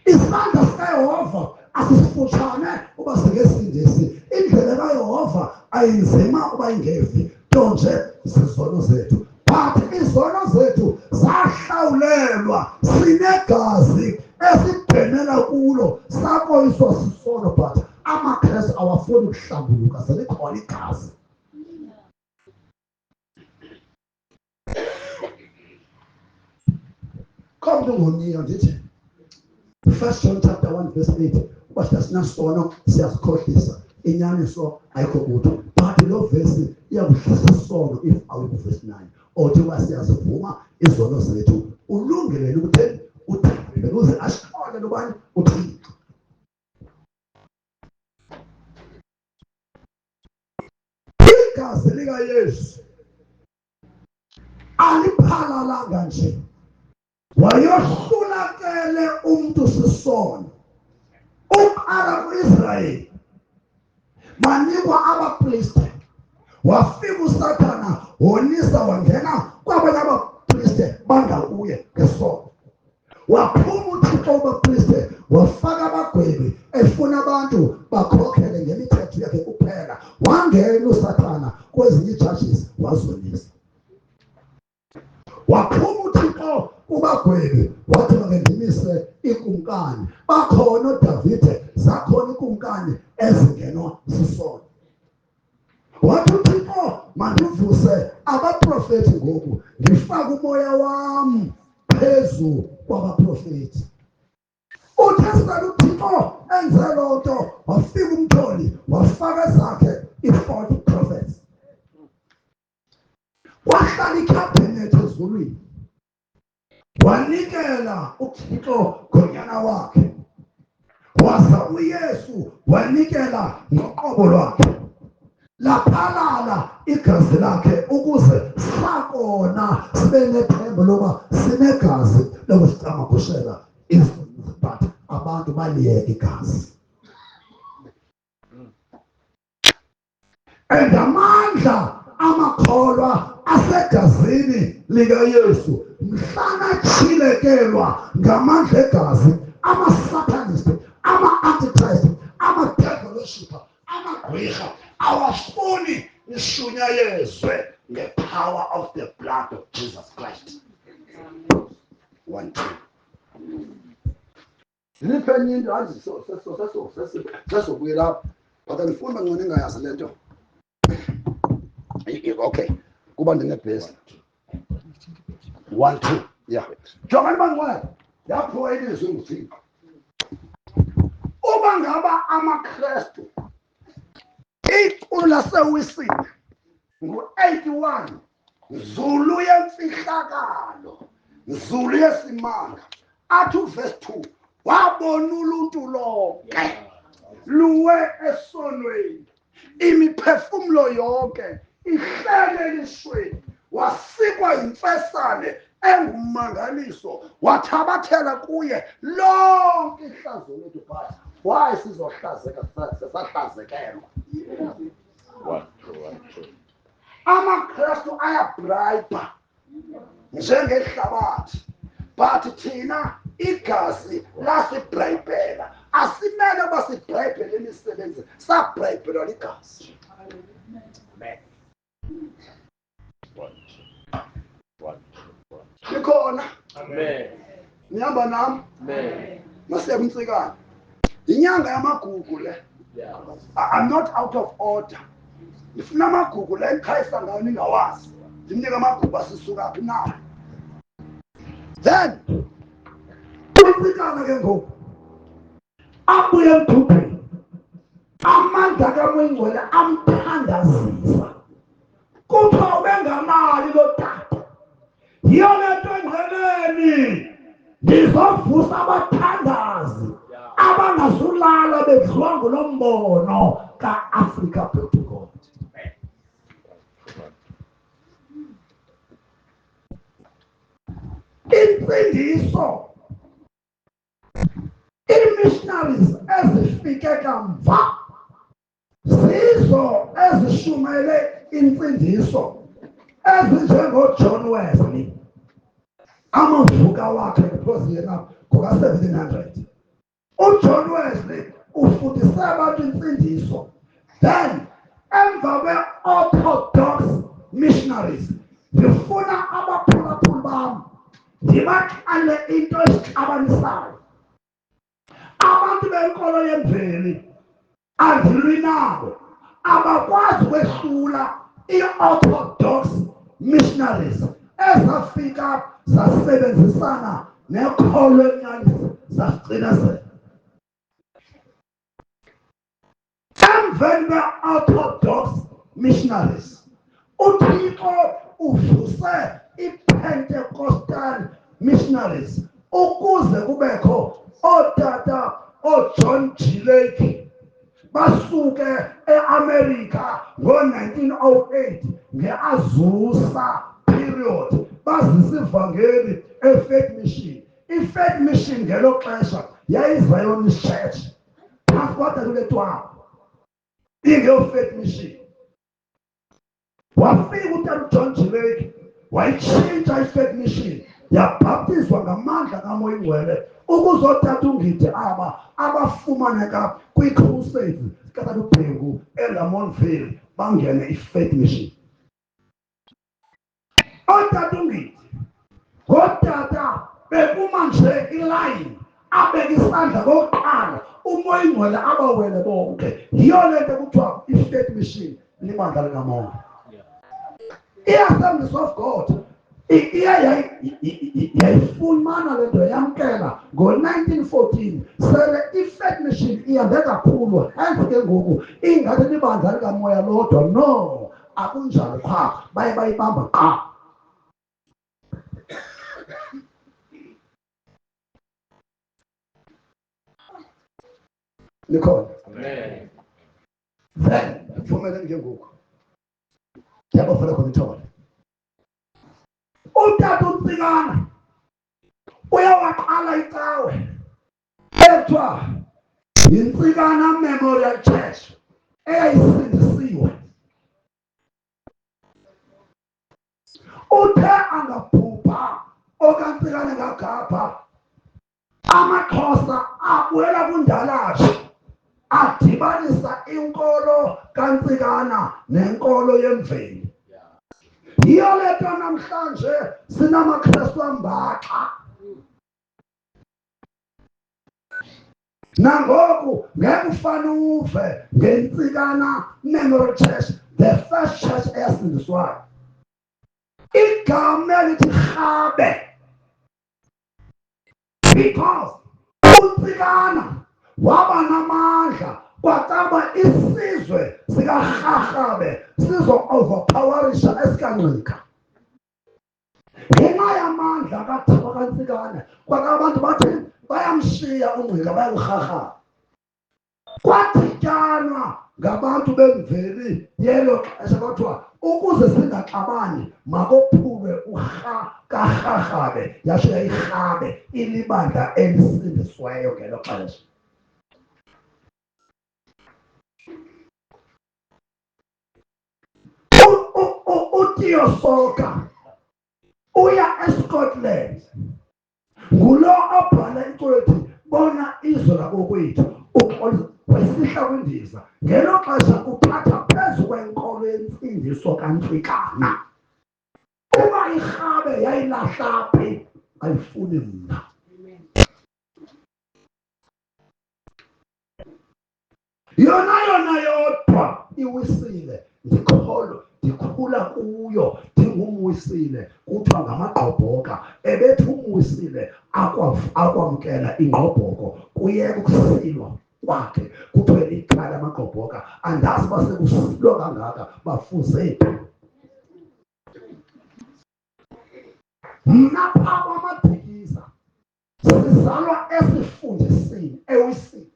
Isandla sikaYehova asisifutshane uba singesindisi. Indlela kaYehova ayinzima uba ingevi nto nje zizono zethu but izono zethu zahlawulelwa. sinegazi esibhenela kulo sakho iso sisono, but amaKrestu awafuni ukuhlambuluka, selikhona igazi. Come to ngonika ndithi 1 John chapter 1 verse 8 uba sinasono siyazikhohlisa, inyaniso ayikho kuthi, but lo verse iyakuhlisa isono if awukho verse 9 othi uba siyazivuma izono zethu ulungile ukuthi uthixo ukuze ashone nobani uthixo. Igazi likaYesu aliphalalanga nje, wayohlulakele umuntu sisono. Uqala ku-Israyeli manikwa abapristi, wafika uSathana wonisa wangena kwabanye abapristi bangakuye ngesono. Waphuma uThixo kubapristi wafaka abagwebi efuna abantu bakhokhele ngemithetho yakhe kuphela. Wangena uSathana kwezinye ichurches wazonisa. Waphuma uThixo kubagwebi wathi makendimise ikumkani. Bakhona uDavide, zakhona ikumkani ezingenwa sisono. Wathi uThixo mandivuse abaprofethi ngoku, ngifake umoya wami phezu kwabaprofethi. Uthesela uThixo enze loo nto, wafika umtholi wafaka zakhe i-40 prophets. Wahlala ikhabhinethi ezulwini, wanikela uThixo ngonyana wakhe, waza uYesu wanikela ngoqobo lwakhe. Laphalala igazi lakhe ukuze sakona sibe nethemba loba sinegazi lokusicamagushela izono, but abantu baliyeka igazi. And amandla amakholwa asegazini likaYesu mhlana chilekelwa ngamandla egazi, ama-Satanists, ama-Antichrist, ama-devil worshipper, amagqwirha awafuni ishunyayezwe nge-power of the blood of Jesus Christ. 1 2 Liphenye into azi sesobuye lapho, but andifuni bangcone ngayazi le nto. Okay, kuba ndinebhesi 1 2 yeah. Jongani bangcwele yaphiwa ilizwi nguThixo. Uba ngaba amaKrestu iqulu lasewisini ngu-81 Zulu yemfihlakalo, Zulu yesimanga, athi uverse 2 wabona uluntu lonke luwe esonweni, imiphefumulo yonke ihlele elishweni, wasikwa yimfesane engumangaliso, wathabathela kuye lonke ihlazo lethu. But why sizohlazeka sesahlazekelwa? AmaKrestu ayabrayibha njengehlabathi, but thina igazi lasibrayibhela. Asimele uba sibrayibhele imisebenzi, sabrayibhelwa ligazi. Likhona. Nihamba nami? Masiye kuMtsikana. Inyanga yamagugu le. I'm not out of order. Ifuna amagugu le endikhayisa ngayo ningawazi. Ndimnika amagugu asisuka phi na. Then uMtsikana ke ngoku abuye emdubheni, amandla kaMngcwele amthandazisa. Kuthiwa ubengamali lo tata. Yiyo le nto engceleni ndizovusa abathandazi abangazulala bedliwa ngulo mbono ka-Africa back to God. Imfundiso, ii-missionaries ezifike kamva zizo ezishumele imfundiso ezinjengoJohn Wesley, amavuka wakhe because yena ngoka-1700. uJohn Wesley ufundise abantu imfundiso. Then emva kwe-orthodox missionaries ndifuna abaphulaphuli bam ndiba ngibaxale into esixabanisayo. Abantu benkolo yemveli andilwi nabo, abakwazi kwehlula i-orthodox missionaries ezafika zasebenzisana ne-colonialism zasigcinezela. Emveni kwe-orthodox missionaries uThixo uvuse i-Pentecostal missionaries ukuze kubekho otata oJohn G. Lake basuke eAmerica ngo-1908 nge-Azusa period bazisivangeli eFaith Mission. I-Faith Mission ngelo xesha yayi-Zionist Church phansi kwaDaduletwabo ingeyo-Faith Mission. Wafika uTata John G. Lake wayitshintsha i-Faith Mission yabhaptizwa ngamandla kaMoya Ingcwele ukuzothatha ungidi aba abafumaneka kwi-crusade kaTata uBhengu eLamontville bangene i-Faith Mission. Otata ungidi ngotata bekuma nje ilayini abeka isandla kokuqala uMoya Ingcwele abawele bonke. Yiyo lento kuthiwa i-Faith Mission libandla likamoya. I-Assemblies of God yayifumana lento yamkela ngo-1914 sele i-Faith Mission ihambe kakhulu hence ke ngoku ingathi libandla likamoya lodwa. No, akunjalo qha baye bayibamba qha. Nikhona then kufanele ke ngoku yabafana khona ithole uTata uNtsikana uyawaqala icawe ethiwa yiNtsikana Memorial Church eyayisindisiwe. Uthe angabhubha okaNtsikana ngagapha amaXhosa abuyela kundalashe adibanisa inkolo kaNtsikana nenkolo yemveli. Yiyo lento namhlanje sinamaKrestu ambaxa. Nangoku ngeke ufane uve ngeNtsikana Memorial Church, the first church eyasindiswayo. Igama elithi Rhabe because uNtsikana waba namandla kwacaba isizwe sikaRharhabe sizo-overpowerisha esikaNgqika. Ngenxa yamandla kaThixo kaNtsikana kwaka abantu bathi bayamshiya uNgqika baya kuRharhabe. Kwadityanwa ngabantu bemveli yelo xesha kwathiwa ukuze singaxabani makophulwe kaRharhabe yasho yayirhabe ilibandla elisindisiweyo ngelo xesha. uTheo Soka uya eScotland ngulo obhala incwadi bona izwe lakokwethu wesihla kwindiza ngelo xesha kuphatha phezu kwenkolo yentsindiso kaNtsikana. Uba irhabe yayilahla phi ayifuni mna. Yona yodwa iwisile ndikhula kuyo ndingumwisile kuthiwa ngamagqobhoka. Ebethi umwisile akwamkela ingqobhoko kuyeka ukusilwa kwakhe kuthiwe likhaya amagqobhoka. Andazi basekusilwa kangaka bafuze phi. Mna phaa kwamaDikiza sizalwa esifundisini ewisile.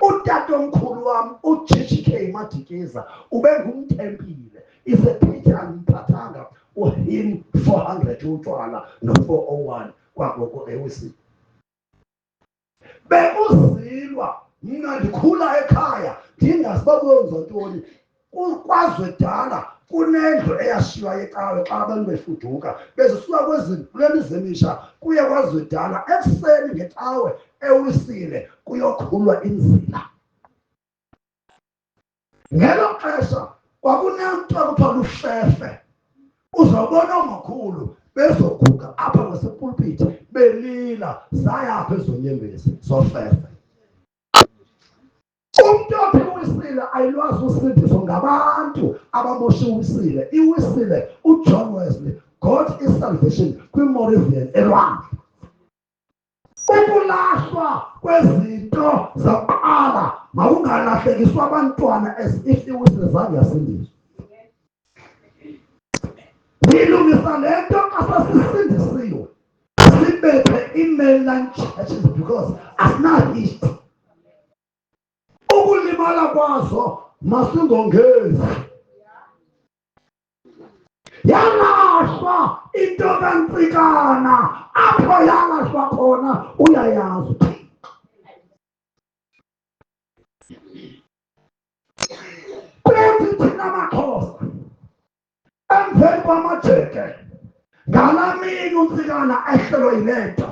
Utatomkhulu wami uGGK Madikiza ubengumtempile. Isephithi angimphathanga uhim 400 utshwala no401 kwakoko ewisi. Bekuzilwa mna ndikhula ekhaya ndingazi bakwenza ntoni. KwaZwedala kunendlu eyashiywa ecawe xa abantu befuduka bezisuka kuleli zemisha kuye KwaZwedala ekuseni ngecawe ewisile kuyokhulwa inzila. Ngelo xesha kwakunento ekuthiwa luFefe. Uzawubona omakhulu bezoguga apha ngasepulpiti belila zayapha ezonyembezi zofefe. Umuntu ophi uwisile ayilwazi usindiso ngabantu abamosha uwisile. Iwisile uJohn Wesley, God is salvation kwiMoravian elwandle. Ukulahlwa kwezinto zakuqala makungalahlekiswa abantwana as if iwisile zange yasindiswa. Ilungisa lento asasisindisiwe sibethe i-mainland churches because asinahistory. Ukulimala kwazo masingongezi. Yalahlwa into kaNtsikana, apho yalahlwa khona uyayazi. Kuthi thina maXhosa emveni kwamajeke ngalamini uNtsikana ehlelwe yilento.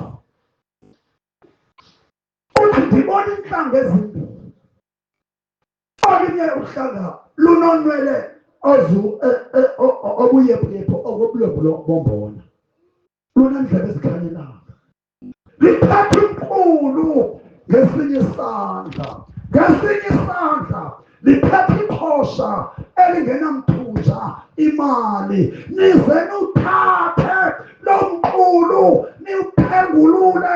Uthi ndibona inhlanga ezimbili. Olinye uhlanga lunonwele obuyephu okobulobulo bombona. Lunendlela ezikhanyilayo. Liphethe umqulu ngesinye isandla. Ngesinye isandla liphethe iphosha elingenamthunja imali. Nize nuthathe lo mqulu niwuphengulule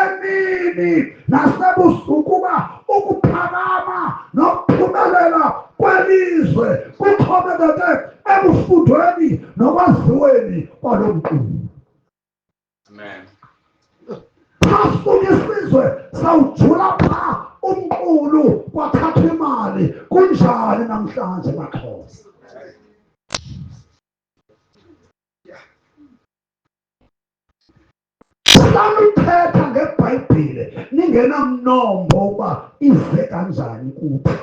emini nasebusuku ukuphakama nokuphumelela kwelizwe kuxhomekeke ebufundweni nokwaziweni kwalo mqulu. Amen. Phasuka isizwe sawujula pha umqulu kwathathwa imali. Kunjani namhlanje maXhosa? Saluthetha ngeBhayibhile ningenamnombo uba ize kanjani kuthi.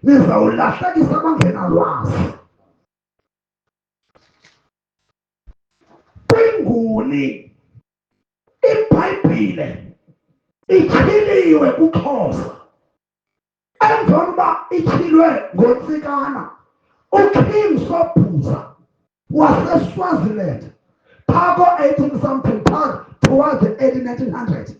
Nizawulahlekisa abangenalwazi. Kwinguni iBhayibhile ityhiliwe kuXhosa. Emveni uba ityhilwe ngoNtsikana, uKing Sobhuza waseSwaziland phako 18 something towards the early 1900s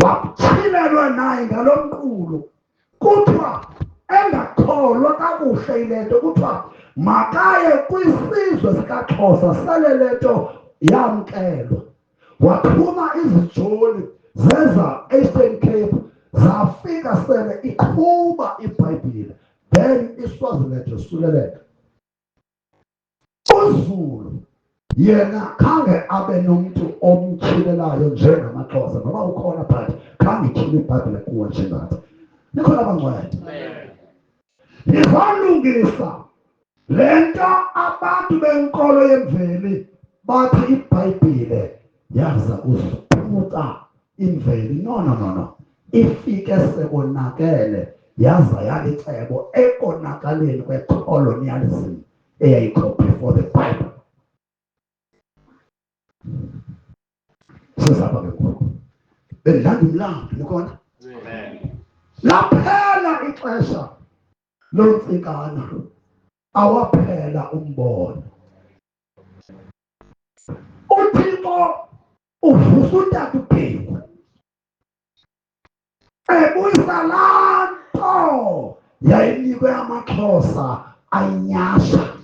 watyhilelwa naye ngalo mqulu. Kuthiwa engakholwa kakuhle ile nto, kuthiwa makaye kwisizwe sikaXhosa sele le nto yamkelwa. Waphuma izijoli zeza Eastern Cape zafika sele iqhuba iBhayibhile. Then iSwaziland yosuleleka. uZulu yena khange abe nomuntu omtyhilelayo njengamaXhosa, noma ukhona but khange ityhile iBhayibhile kuwo njengathi. Nikhona abangcwele. Nizalungisa le nto abantu benkolo yemveli bathi iBhayibhile yaza kusiphuca imveli. No. Ifike sekonakele yaza yalicebo ekonakaleni kwe-colonialism eyayikho before the Bible. Sizapha ke ngoku bendlanga umlambo nikhona. Laphela ixesha loNtsikana, awaphela umbono. uThixo uvusa uTata uBhengu ebuyisa laa nto yayinikwe amaXhosa ayinyasha.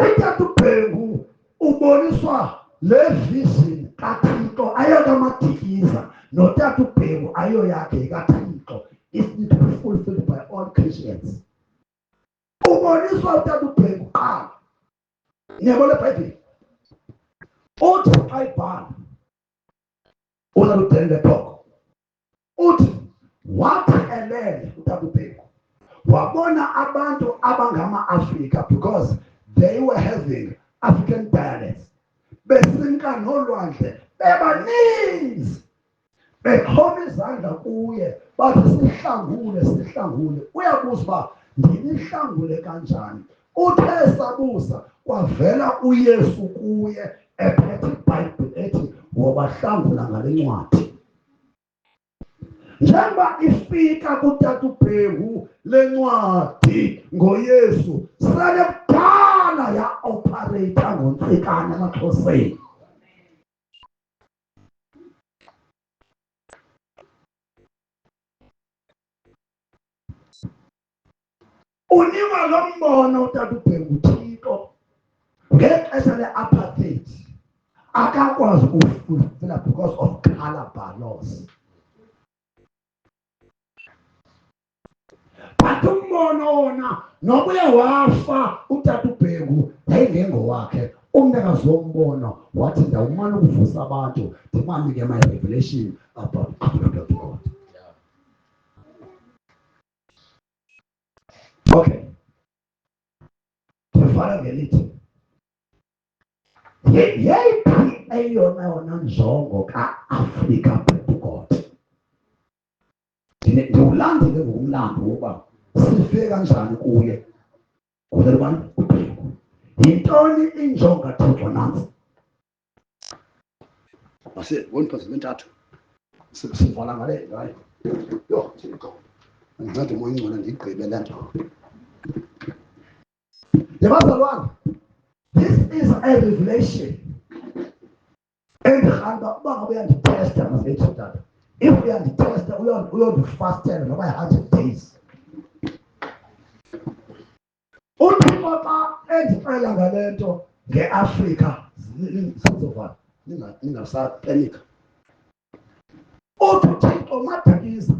uTata uBhengu uboniswa le vision kaThixo ayokamadikiza, noTata uBhengu ayo yakhe kaThixo. It needs to be fulfilled by all Christians. Uboniswa uTata uBhengu qala. Niyabona eBhayibhile uthi ayibhala ulaludele phoko uthi wathi elele uTata uBhengu wabona abantu abangama-Afrika because they were having African dialects. Besinka nolwandle bebaninzi bexhoma izandla kuye bathi sihlangule. Uyabuza uba ndinihlangule kanjani? Uthe sabuza kwavela uYesu kuye ephethe iBhayibhile ethi wobahlangula ngale ncwadi. Njengoba ifika kuTata uBhengu le ncwadi ngoYesu sele kubhala yaqala ya-operate ngoNtsikana emaXhoseni. Unikwa lo mbono utata uBhengu uThixo ngexesha le-apartheid akakwazi ukufulfilla because of color bylaws. But umbono wona nobuye wafa utata uBhengu yayingengowakhe. Umnikazi wombono wathi ndawumane ukuvusa abantu ndibanike my revelation about God. Okay. Ndivala ngelithi yeyiphi eyona njongo ka-Afrika phezu God. Ndiwulandile ngokumlando wokuba sife kanjani kuye. Kuzele ubani uBhengu. Yintoni injongo kaThixo nansi? One person ntathu. Sivala ngale ngayo. Yo, Thixo. Ngincede umoya ingcwele ndigqibe le nto. Yabazalwane, this is a revelation. And uba ngabe uyandithesta masithi tata. If uyandithesta uyondifastela noba 100 days. Uthixo xa endixela ngale nto ngeAfrika sizova ningasapenika. Uthi uThixo madikiza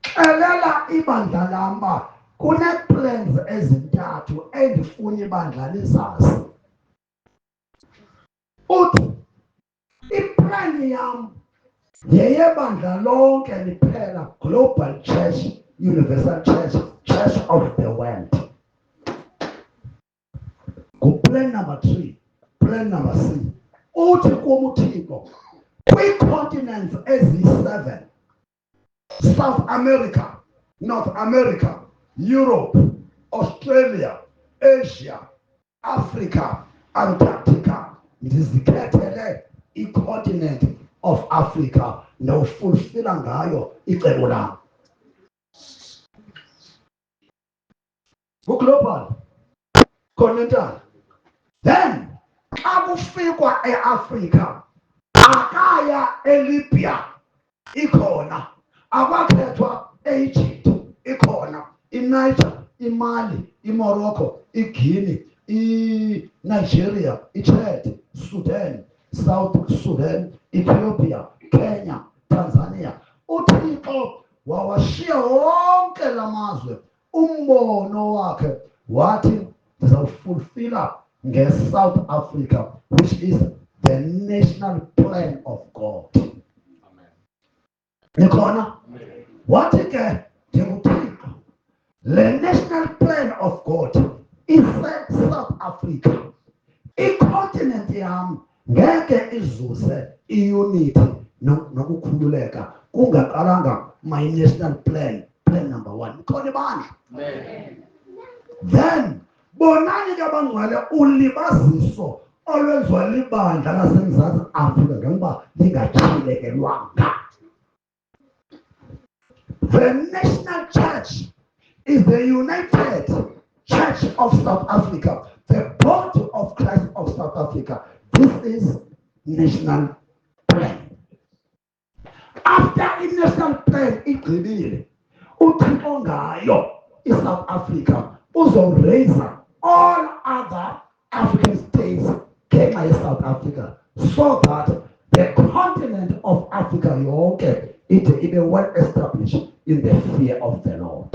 xelela ibandla lam uba kune-plans ezintathu endifuna ibandla lizazi. Uthi iplan yam yeyebandla lonke liphela, Global Church, Universal Church, Church of the World. Plan number 3, plan number 6. Uthi kum uThixo kwii-continents eziyi-7, South America, North America, Europe, Australia, Asia, Africa, Antarctica, ndizikhethele i-continent of Africa ndawufulfila ngayo icebo lam. Global, continental. Then xa kufikwa eAfrika akaya eLibya ikhona, akwakhethwa eEgypt ikhona, iNiger, iMali, iMorocco, iGuinea, iNigeria, iChad, Sudan, South Sudan, Ethiopia, Kenya, Tanzania. uThixo wawashiya wonke lamazwe umbono wakhe wathi ndizawufulfilla ngeSouth Africa, which is the national plan of God. Amen. Nikhona? Wathi ke ndinguThixo, the national plan of God is South Africa. I-continent yam ngeke izuze i-unity nokukhululeka kungaqalanga my national plan, plan number 1. Khona ibandla. Amen. Then bonani ke abangcwele ulibaziso olwenziwa libandla laseMzantsi Afrika njengoba lingatyhilekelwanga. The national church is the United Church of South Africa, the body of Christ of South Africa. This is national plan. After a national plan igqibile, uThixo ngayo iSouth Africa uzoraiser all other African states ngenxa yeSouth Africa, so that the continent of Africa yonke ibe well established in the fear of the Lord.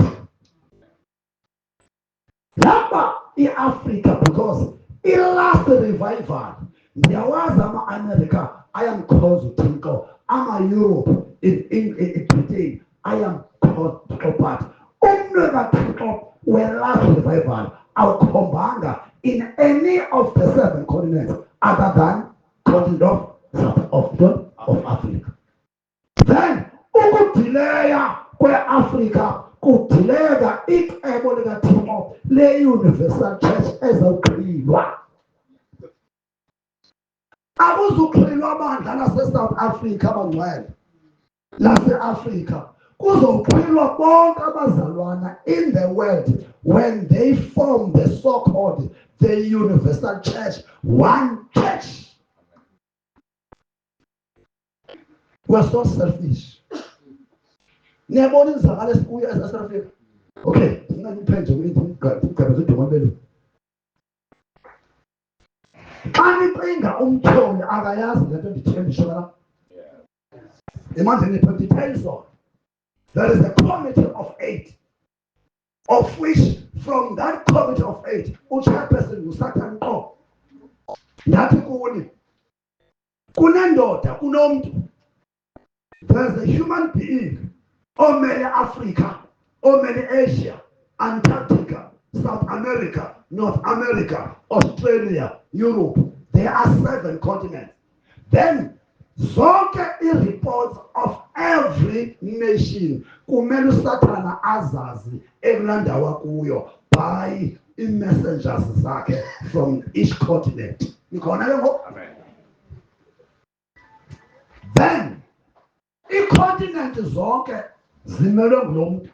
Lapha iAfrica, because i-last revival ndiyawazi ama-America I am called uThixo, ama-Europe in Britain I am called but umnwe kaThixo we-last revival awukhombanga in any of the 7 continents other than continent of Africa. Then ukudileya kwe-Africa kudileka icebo likaThixo le-Universal Church ezawuqhilwa. Akuzuqhilwa abandla lase-South Africa abangcwele lase-Afrika, kuzoqhilwa bonke abazalwana in the world when they form the so-called the universal church, one church. We're so selfish. Niyabona izakala esikuyo eSouth Africa. Okay, ngingiphenje ukuthi xa nicinga umtholi akayazi lento ndithembisho la. Imagine it details on. There is a committee of 8, of which from that committee of 8, uchairperson nguSatan qho. Ndathi kuni kunendoda kunomuntu. There's a human being omele Africa, omele Asia, Antarctica, South America, North America, Australia, Europe. There are 7 continents. Then zonke i-reports of every nation kumele uSathana azazi ekulandawa kuyo by i-messengers zakhe from each continent. Nikhona ke ngoku? Amen. Then i-continent zonke zimelwe ngulo muntu.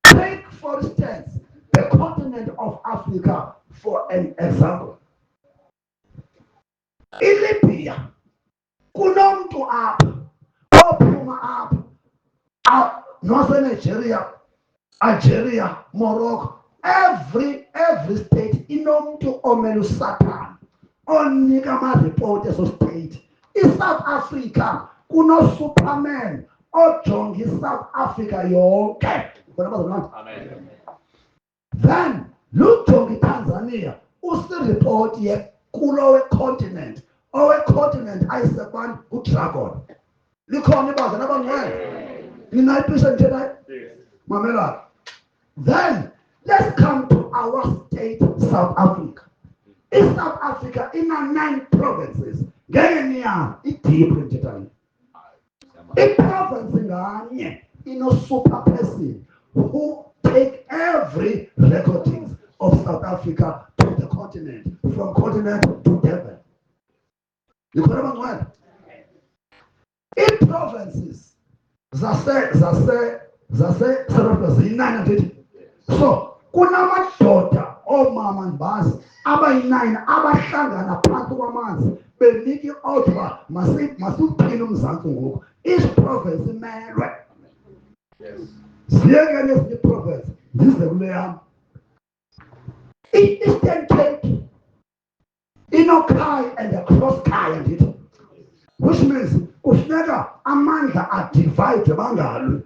Take for instance the continent of Africa for an example. ILibya kunomuntu apha ophuma apha noseNigeria, Algeria, Morocco, every state inomuntu omele uSathana onika ama-report ezo state. ISouth Africa kuno-Superman ojonga iSouth Africa yonke. Amen. Then lujonga iTanzania usireport kulowe continent. Owe continent ayisebani uDragon. Likhona ibaza nabangcwele. Ninayipisha nje nayo. Mamela. Then let's come to our state, South Africa. In South Africa, in 9 provinces, ngeke niya i-deep nje tani. I-province nganye ino-super person who take every recordings of South Africa to the continent, from continent to Durban. Likhona abangcwele. I-provinces zase South Africa ziyi-9 ndithi. So kunamadoda omama ndibazi abayi-9 abahlangana phansi kwamanzi benika i-order masiwuqine uMzantsi ngoku. Each province imelwe. Ziyekele ezinye i-province ndize kule yam. I-Eastern Cape inoKhaya and a cross-Khaya ndithi, which means kufuneka amandla adivide bangalwi,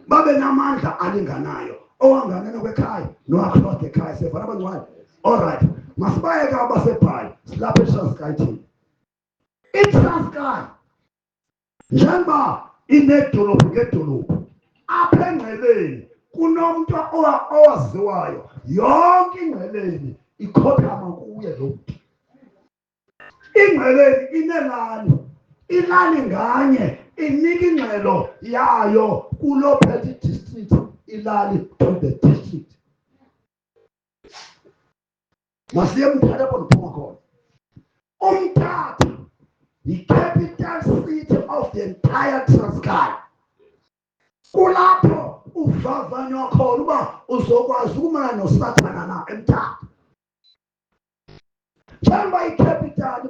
babe namandla alinganayo, owanganena kwekhaya no-across the khaya. Siyavana abangcwele? Alright, masibayeke abasebhayi silapha eTranskei thina. iTranskei njengoba inedolophu ngedolophu, apha eNgqeleni kunomuntu owaziwayo, yonke iNgqeleni ikhothama kuye lo muntu. iNgqeleni inelali, ilali nganye inika ingxelo yayo kulo phethe district, ilali to the district. Masiye eMthatha apho ndiphuma khona. uMthatha yi-capital city of the entire Transkei. Kulapho uvavanywa khona uba uzokwazi ukumana noSathana na eMthatha. Njengoba i-capital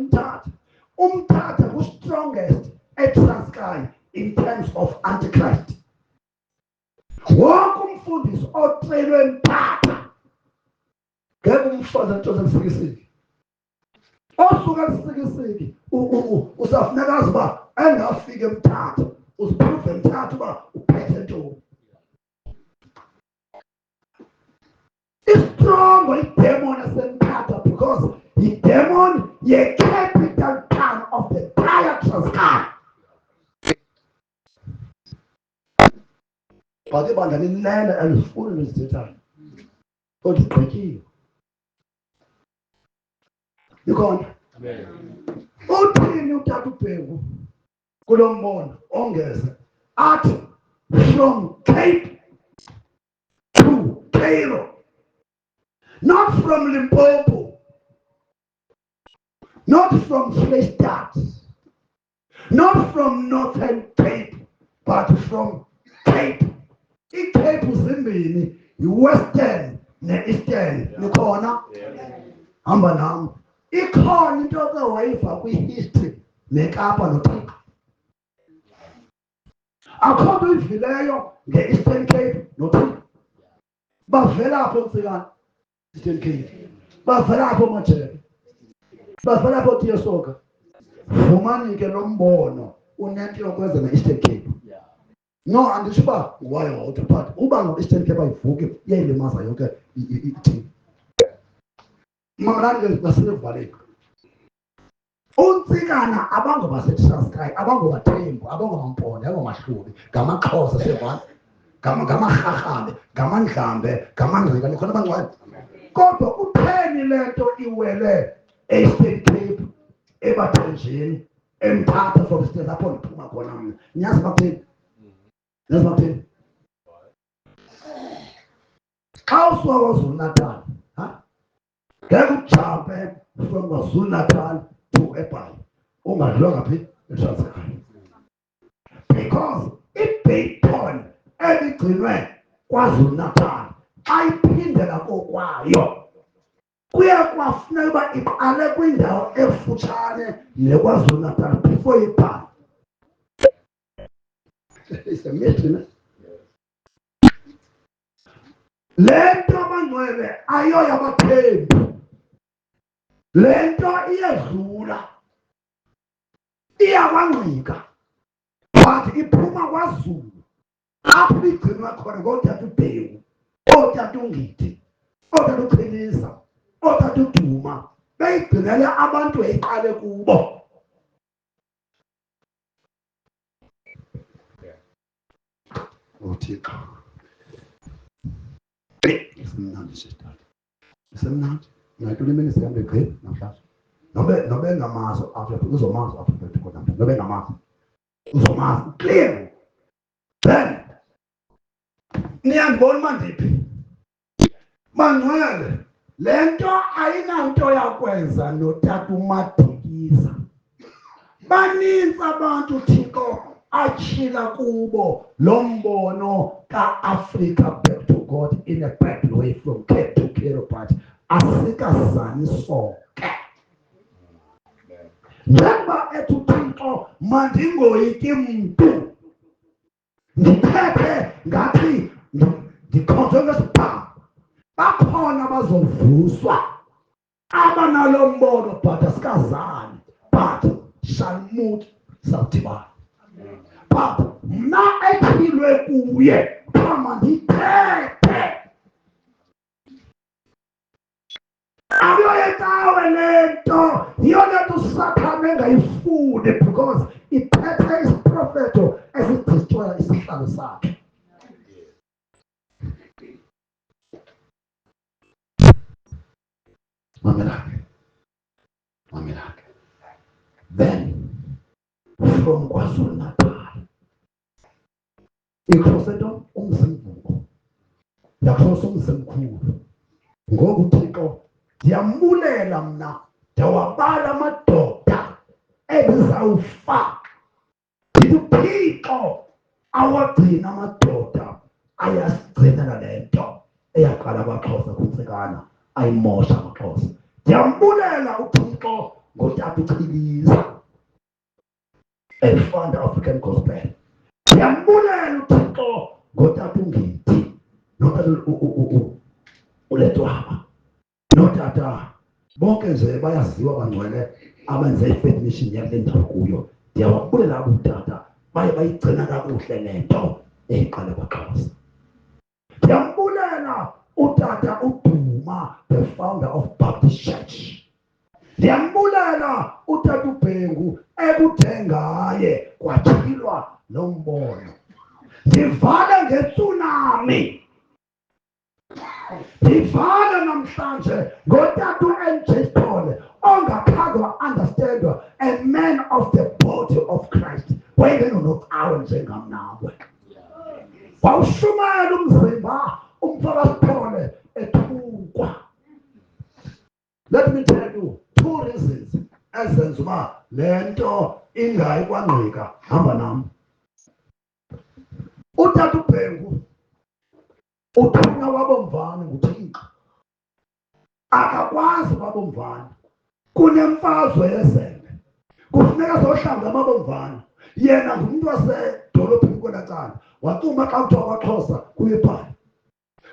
uMthatha ku-strongest eTranskei in terms of Antichrist. Wonke umfundisi otrelwe eMthatha ngeke umfundisi ntose esikisiki. Osuka esikisiki usafuneka azi uba engafika eMthatha, uziprove eMthatha uba uphethe ntoni. Istrong idemon eseMthatha because idemon ye-capital town of the entire Transkei. But ibandla lilela alifuni nezithethayo kodwa igqityiwe. Ikhona? Uthini uTata uBhengu kulo mbono ongeza athi from Cape to Cairo, not from Limpopo, not from Vrystaat, not from Northern Cape, but from Cape. iCape zimbini, i-Western ne-Eastern. Nikhona? hamba nami. Ikhona into oke wayiva kwi-history neKapa noThixo. Akho nto uyivileyo nge-Eastern Cape noThixo. Bavela apho Mtsikana, Eastern Cape. Bavela apho Majele. Bavela apho Tiyosoka. Fumanike lo mbono unento yokwenza ne-Eastern Cape. No, andisho uba wayodwa but uba ngo-Eastern Cape ayivuke iyayilimaza yonke i-team. Mamelani ke nasekuvaleni. Untsikana abangobaseTranskei, abangobaThembu, abangomamponde, abangomahlubi, ngamaXhosa sevana, ngamarharhabe, ngamandlambe, ngamangqika, nikhona abangcwele. Kodwa utheni le nto iwele e-Eastern Cape, eBathenjini, eMthatha for instance, apho ndiphuma khona mna. Niyazi bakutheni? Niyazi bakutheni? Xa usuka KwaZulu Natal, ngeke ujampe from KwaZulu Natal to eBhayi ungadlulanga phi eTranskei, because iBayton ebigcinwe KwaZulu Natal xa iphindela kokwayo kuya kwafuneka uba iqale kwindawo efutshane neKwaZulu Natal before iBhayi. It's a mystery. Le nto abangcwele ayoyabaThembu. Le nto iyedlula iyabangqika but iphuma KwaZulu apho igcinwe khona ngootata uBhengu, ootata uNgidi, ootata uQhilisa, ootata uDuma, beyigcinele abantu eyiqale kubo. Uthixo isemnandi sithatha isemnandi ngayitula imini sihambe gqi namhlanje nobe ngamazi after uzomazi after khona nobe ngamazi uzomazi clear. Then niyambona mandiphi mangcwele le nto ayinanto yakwenza notata uMadikiza. Baninzi abantu Thixo achila kubo lo mbono ka-Africa back to God in a bad way from Cape to Kiribati. Asikazani sonke. Njengoba ethi uThixo mandingoyiki mntu, ndithethe ngathi ndikhonjwe ngesibhamu. Bakhona abazovuswa abanalo mbono but asikazani, but shalmut sawudibana. But mna ephilwe kuye kama ndithethe ayoyetawe le nto yiyo le nto uSathane engayifuni because iphethe isiprofeto esidistroya isihlalo sakhe. Mamelake. Then from KwaZulu Natal ikhoseto umzimvuko yakhosa umzimkhulu. Ngoku Thixo ndiyambulela mna ndiyawabala amadoda ebizawufa. Thixo awagcina amadoda ayasigcinela le nto eyaqala kwaXhosa kuNtsikana ayimosha amaXhosa. Ndiyambulela uThixo ngotata uChilisa and African gospel. Ndiyambulela uThixo ngotata uNgidi notata uLetwaba notata bonke nje bayaziwa bangcwele abenze i-faith mission yakule ndawo kuyo. Ndiyawabulela abutata baye bayigcina kakuhle le nto eyiqale kwaXhosa. Ndiyambulela utata uDuma, the founder of Baptist Church. Ndiyambulela utata uBhengu ekuthe ngaye kwathilwa lo mbono. Ndivala ngetsunami. Ndivala namhlanje ngotata uNJ Paul ongakhange wa-understandwa, a man of the body of Christ. Wayengenonocawe njengam nawe. Wawushumayela umzimba umfakazi Paul ethukwa. Let me tell you 2 reasons ezenza uba le nto ingayi kwaNgqika. Hamba nami. Utata uBhengu uthunywa wabomvana nguThixo. Akakwazi amabomvana kunemfazwe yezembe kufuneka zohlanga amabomvana yena ngumuntu wasedolophini kwelacala wacuma xa kuthiwa kwaXhosa kuyibhala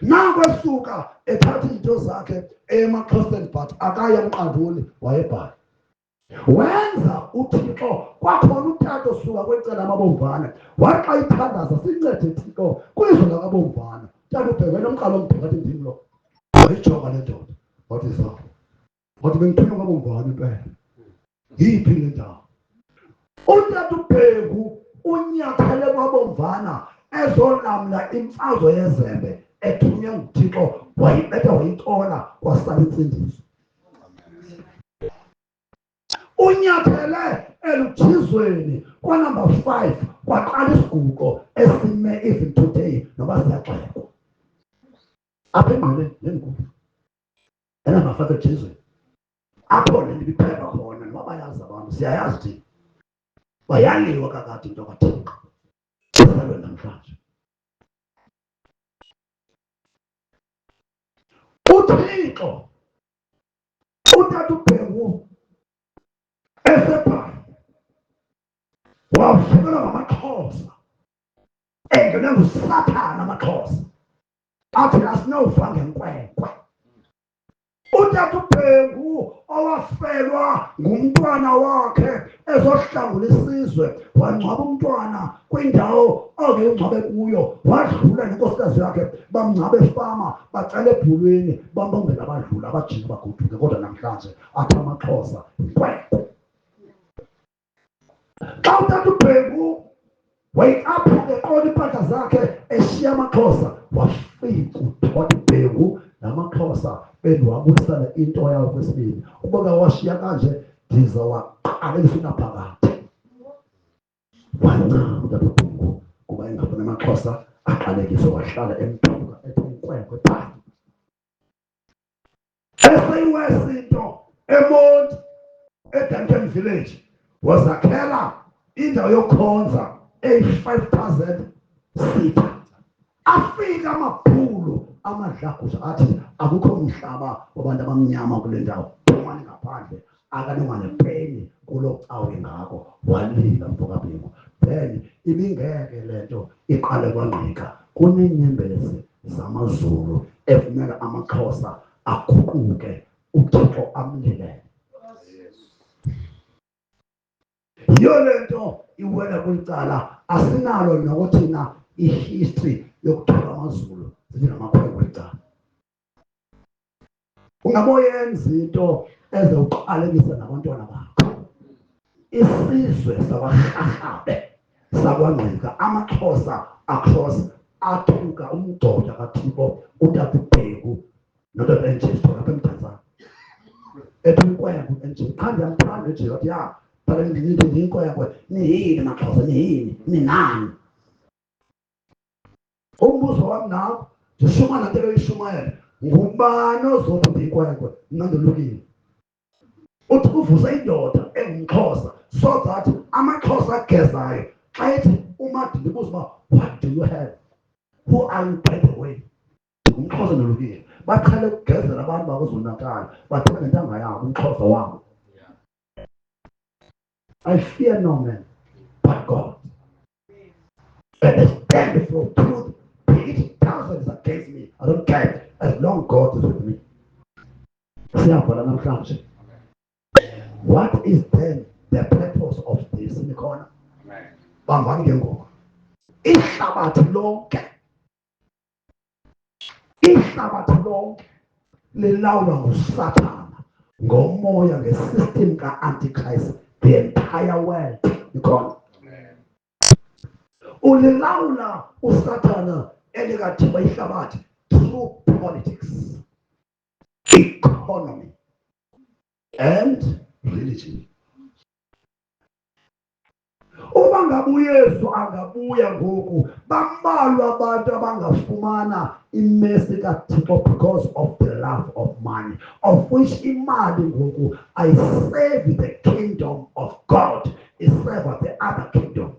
nango esuka ethatha izinto zakhe emaXhoseni but akaya emqanduli wayebhala wenza uThixo kwakhona uthatha osuka kwecala amabomvana wathi xa ithandaza sincede Thixo kwizwe lakabomvana tata ubhekene umqalo omde ngathi ndim lo wayijonga le ndoda wathi sawo wathi bengithunywa kwabomvana impela yiphi le ndawo utata uBhengu unyathele kwabomvana ezolamla imfazwe yezembe ethunywe nguThixo wayibetha wayitola kwasala insindiso unyathele eluthizweni kwanumber 5 kwaqala isiguqo esime even today noba siyaxekwa apha engqeleni lenkulu enumber 5 ethizweni apho le ndipheka khona noba bayazi abantu siyayazi thina bayaliwa kakade into kaThixo esalwe namhlanje uThixo utata uBhengu esebhala wavukelwa ngamaXhosa engene nguSathana amaXhosa athi asinova ngenkwenkwe utata uBhengu owafelwa ngumntwana wakhe ezohlangula isizwe wangcwaba umntwana kwindawo ongengcwabe kuyo wadlula nenkosikazi yakhe bamngcwabe efama bacela ebhulwini bambongela abadlula abajika bagoduke kodwa namhlanje athi amaXhosa inkwenkwe xa utata uBhengu wayaphuka eqola impahla zakhe eshiya amaXhosa wafika utata uBhengu namaXhosa bendiwabuyisana into yawo kwesibili uboka washiya kanje ndiza waqalelisa inaphakade wancama utata uBhengu kuba engafuna amaXhosa aqalekise wahlala emthuka enkwenkwe phantsi eseyiwesinto eMonti eDuncan Village wazakhela indawo yokukhonza 5,000 seater afika amabhulu amadlaguza athi akukho umhlaba wabantu abamnyama kule ndawo phumani ngaphandle akanongane peni kulo cawe ngako walila mfokaBhengu then ibingeke lento iqale kwangqika kunenyembezi zamaZulu efuneka amaXhosa aguquke uThixo amlilele yiyo lento iwela kwicala asinalo nokuthina ihistory yokuthola amaZulu zinamakhwenkwe ecala ungaboyenza into ezawuqalekisa nabantwana bakho isizwe sabahahaabe sakwangqika amaXhosa across athuka umgxoja kaThixo utata uBhengu notata enjesu lapha eMthanzana ethi inkwenkwe enje qha ndiyamthanda nje wathi ya phela ndiyinkwenkwe niyini amaXhosa ninani umbuzo wami nawo ndishuma nto beyishumayela ngubani ozothi ndiyinkwenkwe mna ndilukile uthi kuvusa indoda engumXhosa so that amaXhosa agezayo xa ethi uMadi ndibuza uba what do you have who are you by the way ngumXhosa ndilukile baqhele ukugezela abantu bakwazulu-Natal bathetha ngentanga yabo umXhosa wabo I fear no man but God and I stand for truth be it thousands against me I don't care as long God is with me siyabhala namhlanje what is then the purpose of this nikhona bambani ke ngoku ihlabathi lonke lilawulwa nguSathana ngomoya ngesystem ka-Antichrist the entire world nikhona ulilawula uSathana elikathiwa ihlabathi through politics economy and religion uma ngabe uYesu angabuya ngoku bambalwa abantu abangafumana imesi kaThixo because of the love of money of which imali ngoku ayiserve the kingdom of God iserve the other kingdom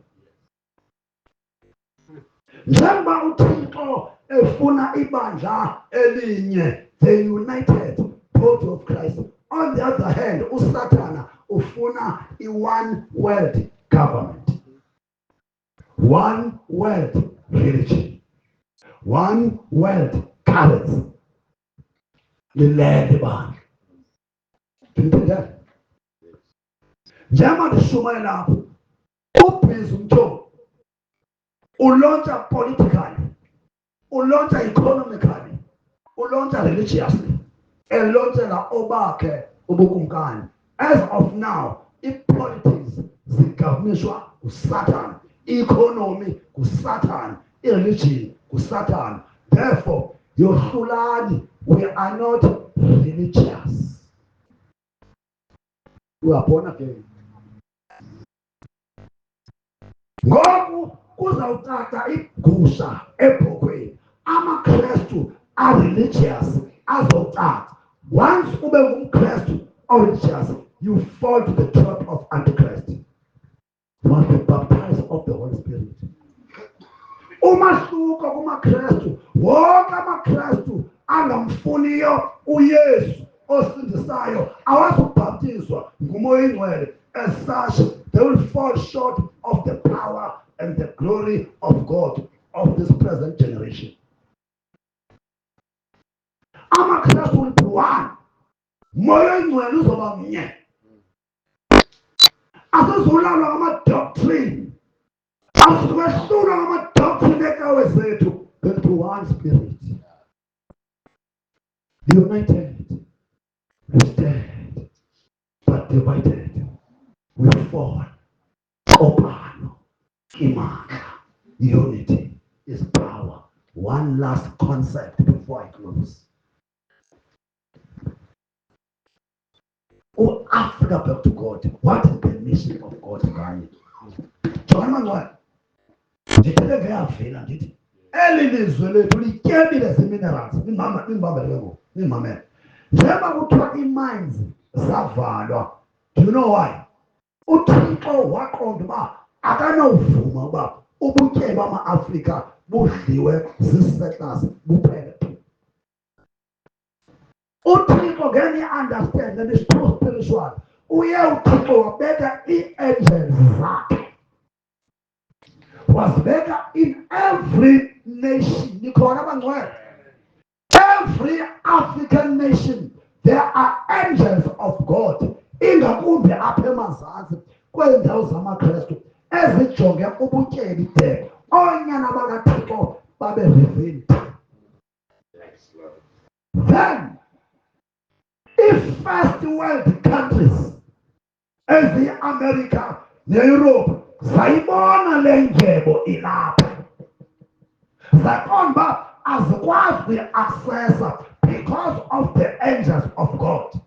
njengoba uThixo efuna ibandla elinye the united body of Christ On the other hand, uSathana ufuna one world government, one world religion, one world currency. Lilele bandla. Ngiphendele. Njema ndishumayela lapho. Ubhizi umtho. Ulontsha politically, ulontsha economically, ulontsha religiously, elontsela obakhe ubukumkani. As of now, i-politics zigovernishwa nguSathane, i-economy nguSathane, i-religion nguSathane. Therefore, yohlulani, we are not religious. We are born again. Ngoku kuzawuthatha igusha ebhokhweni. AmaKrestu are religious azothatha. Once ube ngumKrestu or religious, you fall to the trap of Antichrist. You must be baptized of the Holy Spirit. Umahluko kumaKrestu, wonke amaKrestu angamfuniyo uYesu osindisayo awazubhaptizwa nguMoya Oyingcwele. As such, they will fall short of the power and the glory of God of this present generation. AmaKrestu will be one. Moya Oyingcwele uzoba mnye. Asizulalwa ngama-doctrine. Asiwehlulwa ngama-doctrine ekawe zethu. But to one spirit. United, we stand. But divided, we fall. Kopano, Imana, unity is power. One last concept before I close. Oh, Africa back to God. What is the mission of God, Ghana? John Manuel. Elilizwe lethu lityebile zeminerals. Nimamele. Njengoba kuthiwa i-mines zavalwa. Do you know why? UThixo waqonda uba akanawuvuma uba ubutyebi bama-Afrika budliwe zii-settlers buphele. UThixo can you understand that it's too spiritual? Uye uThixo wabeka ii-angels zakhe. Wazibeka in every nation. Nikhona abangcwele. Every African nation, there are angels of God. Ingakumbi apha emazantsi kweendawo zamaKrestu ezijonge ubutyebi de oonyana bakaThixo babe revealed. Then, if first world countries eziyi-America ne-Europe zayibona le ndyebo ilapha, zaqonda uba azikwazi kuyi-accessa because of the angels of God.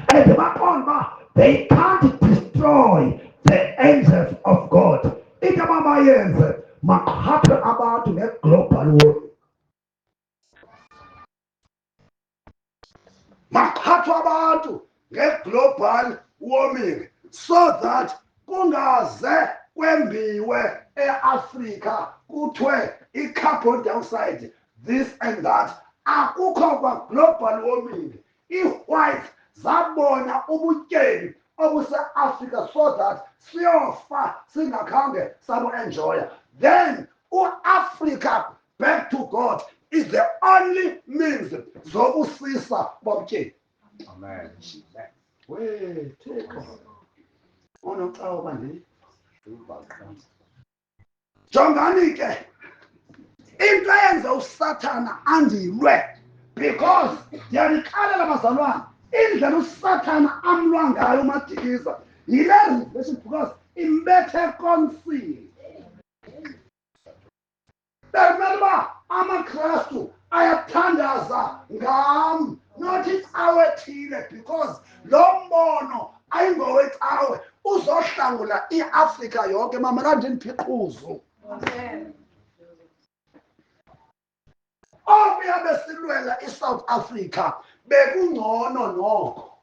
And baqonda uba they can't destroy the angels of God. Into abayenze maqhathwe abantu nge-global warming. Maqhathwe abantu nge-global warming so that kungaze kwembiwe e-Afrika kuthiwe i-carbon dioxide this and that. Akukho kwa-global warming. I-white zabona ubutyebi obuse-Afrika so that siyofa singakhange sabu-enjoya. Then u-Afrika back to God is the only means zobusisa bobutyebi. Amen. Thixo onocawa bandini. Jongani ke into eyenza uSathana andilwe because ndiyalixelela bazalwane indlela uSathana amlwa ngayo uMadikiza yile revelation because imbethe konsini. Bekumele uba amaKrestu ayathandaza ngam, not icawe ethile, because lo mbono ayingowecawe uzohlangula i-Afrika yonke. Mamela ndiniphiquzu. Okuya besilwela iSouth Africa bekungcono noko,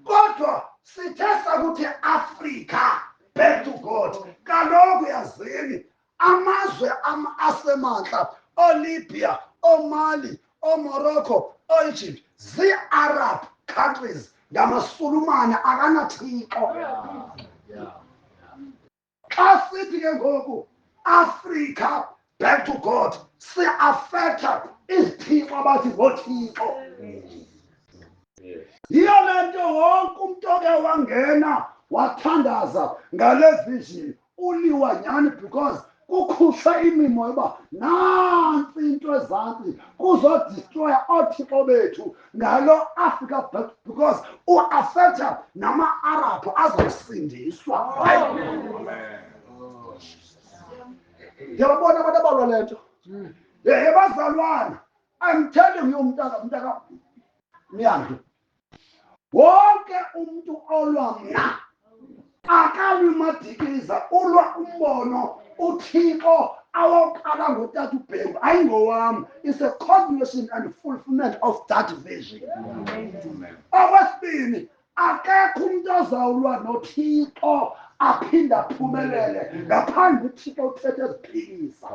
kodwa sithe sakuthi Africa back to God. Kaloku yazini amazwe asemantla oLibya, oMali, oMorocco, oEgypt zii-Arab countries ngamasulumane akanathixo. Xa sithi ke ngoku Africa back to God si-affecta izithixo abathi ngothixo. Yiyo le nto wonke umntu oke wangena wathandaza ngale vision uliwa nyhani, because kukhutshwe imimoya uba nantsi into ezantsi kuzodistroya oothixo bethu ngalo Africa, because uafecta nama-Arabhu azosindiswa. Ndiyababona abantu abalwa le nto. Bazalwana, I'm telling you mntaka Myandu, wonke umntu olwa mna akalwi Madikiza, ulwa umbono uthixo awaqala ngotata uBhengu ayingowam. It's a continuation and fulfillment of that vision. Okwesibini, akekho umntu ozawulwa nothixo aphinde aphumelele ngaphandle uthixo uthethe eziphikisa.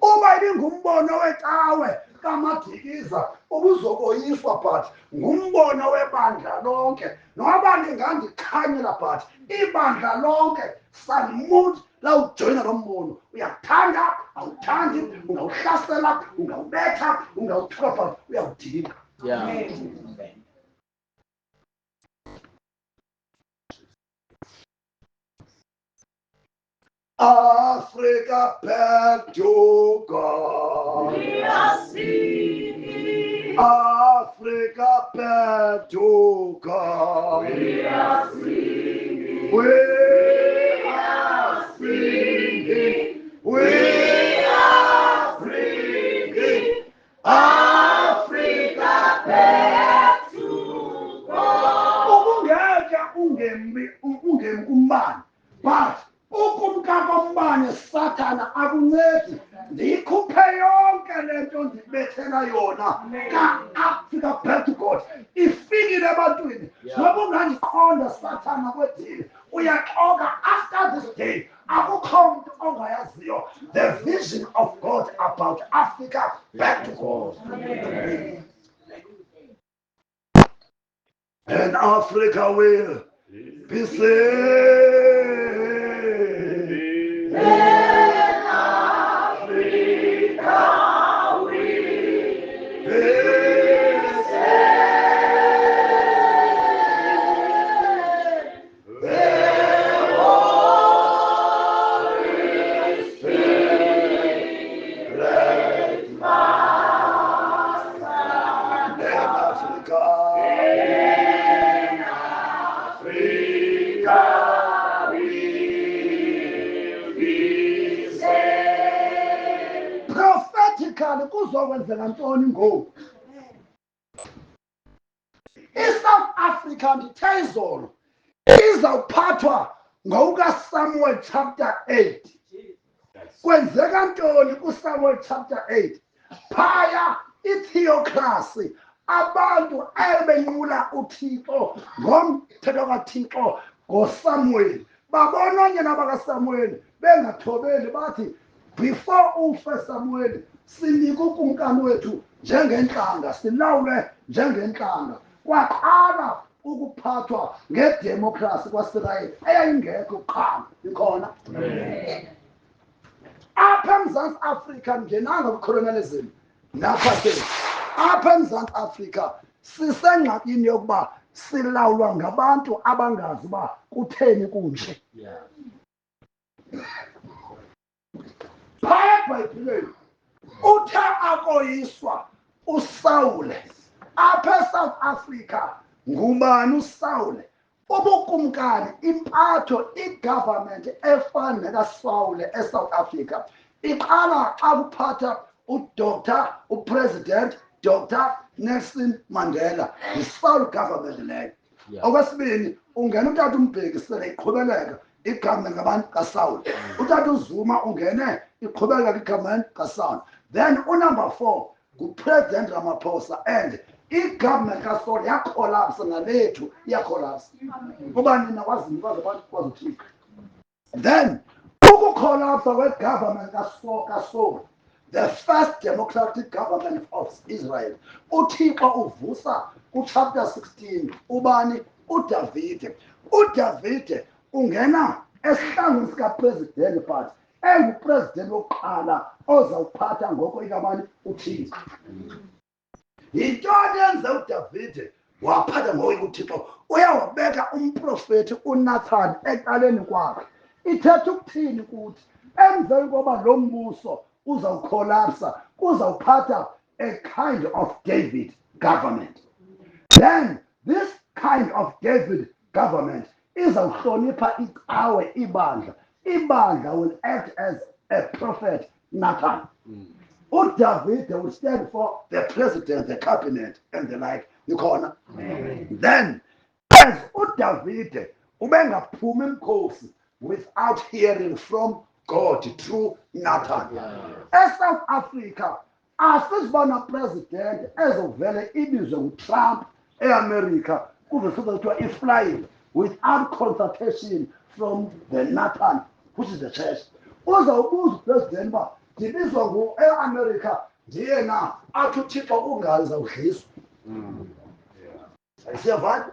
Uba ibingumbono wecawe kaMadikiza ubuzokoyiswa, but ngumbono webandla lonke. Noba lingandikhanyela, but ibandla lonke salmut lawujoyina lo mbono. Uyakuthanda, awuthandi, ungawuhlasela, ungawubetha, ungawuthuka, but uyawudinga. Africa back to God. We are singing. Africa back to God. We are singing. We are singing. We are singing. Africa Back to God. Ubungeke umbane, but ukumka kombane Sathana akuncedi. Ndiyikhuphe yonke le nto ndibethela yona ka-Africa back to God ifikile ebantwini. Noba ungandiqonda Sathana kwedini uyaxoka. After this day akukho mntu ongayaziyo the vision of God about Africa back to God. And Africa will be saved. And Africa will be saved. The Holy Spirit must come. And Africa. Africa will be saved. Prophetically kuzokwenzeka ntoni ngoku? ISouth Africa ndithe izolo izawuphathwa ngowukaSamuel chapter 8. Kwenzeka ntoni kuSamuel chapter 8? Phaya itheocracy, abantu ebenqula uthixo ngomthetho kaThixo ngoSamuel. Babona onyana bakaSamuel bengathobeli, bathi before ufe Samuel sinika ukumkani wethu njengentlanga, silawule njengentlanga. Kwaqala ukuphathwa ngedemokhrasi kwaSirayeli eyayingekho kuqala ikhona. Apha eMzantsi Afrika ngenanga kwicolonialism napha ke apha eMzantsi Afrika sisengxakini yokuba silawulwa ngabantu abangazi uba kutheni kunje. Phaya eBhayibhileni uthe akoyiswa uSawule apha eSouth Africa. Ngubani uSawule? Ubukumkani, impatho, igovernment efana nekaSawule eSouth Africa iqala xa kuphatha uDr. uPresident Dr. Nelson Mandela. yiSouth government leyo. Okwesibini ungena uTata uMbeki sele iqhubeleka igovernment ngabantu kaSawule. uTata uZuma ungene iqhubeleka igovernment kaSawule. Then unumber 4 nguPresident Ramaphosa, and igovernment kaSawule yakolapsa nalethu iyakolapsa. Kuba nina kwazinikwazi abantu kwazothika. Then ukukholapsa kwegovernment kaSawule, the first democratic government of Israel, uthixo uvusa uchapter 16 ubani uDavide. uDavide ungena esihlalweni sikapresident but engupresident wokuqala ozawuphatha ngoko ikamani uThixo. Yintoni yenze uDavide waphatha ngoko uThixo? Uyawabeka umprofethi uNathan eqaleni kwakhe. Ithetha ukuthini kuthi emveni koba lo mbuso uzawukholapsa uzawuphatha a kind of David government. Then this kind of David government izawuhlonipha icawe ibandla. Ibandla will act as a prophet Nathan. uDavide will stand for the president, the cabinet, and the like. Ikhona. Then as uDavide ubengaphumi emkhosi without hearing from God through Nathan. ESouth Africa asizibona president ezovele ibizwe nguTrump eAmerica kuze kuthiwa iflying without consultation from the Nathan, which is the church. Uzawubuza upresident uba ndibizwa eAmerica ndiye na athi uThixo ungazawudliswa. Siyavana?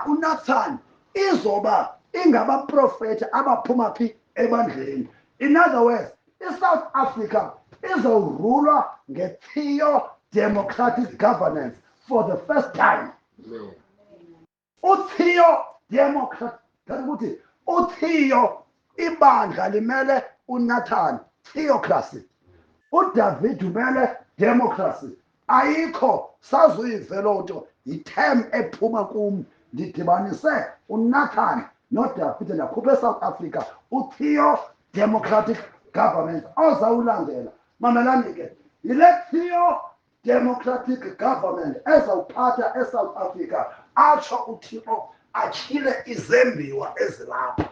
uNathan izoba ingabaprofethi abaphuma phi ebandleni. In other words, iSouth Africa izorulwa nge-theo-democratic governance for the first time. uTheo-democrat ukuthi uTheo ibandla limele uNathan, theocracy. uDavid umele democracy. Ayikho sazuyive loo nto yiterm ephuma kum ndidibanise uNathan noDavid ndakhupha eSouth Africa uTheo-democratic government ozawulandela. Mamelani ke, yile Theo-democratic government ezawuphatha eSouth Africa atsho uThixo atyhile izembiwa ezilapha.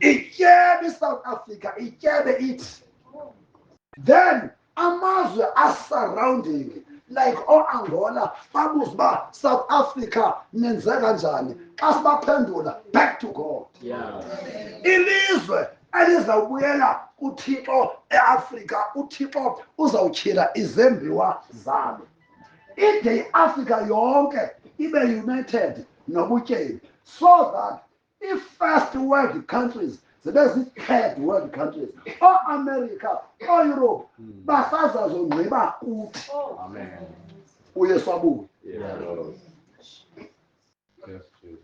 Ityebe iSouth Africa, ityebe ithi. Then amazwe asurrounding like Angola babuza uba South Africa nenze kanjani, xa sibaphendula back to God. Ilizwe elizawubuyela uThixo eAfrika, uThixo uzawutyhila izembiwa zabo. Ide iAfrika yonke ibe united nobutyebi, so that i-first world countries zibe zi-third world countries. America, Europe basazazongqiba kuthi. uYesu abuye.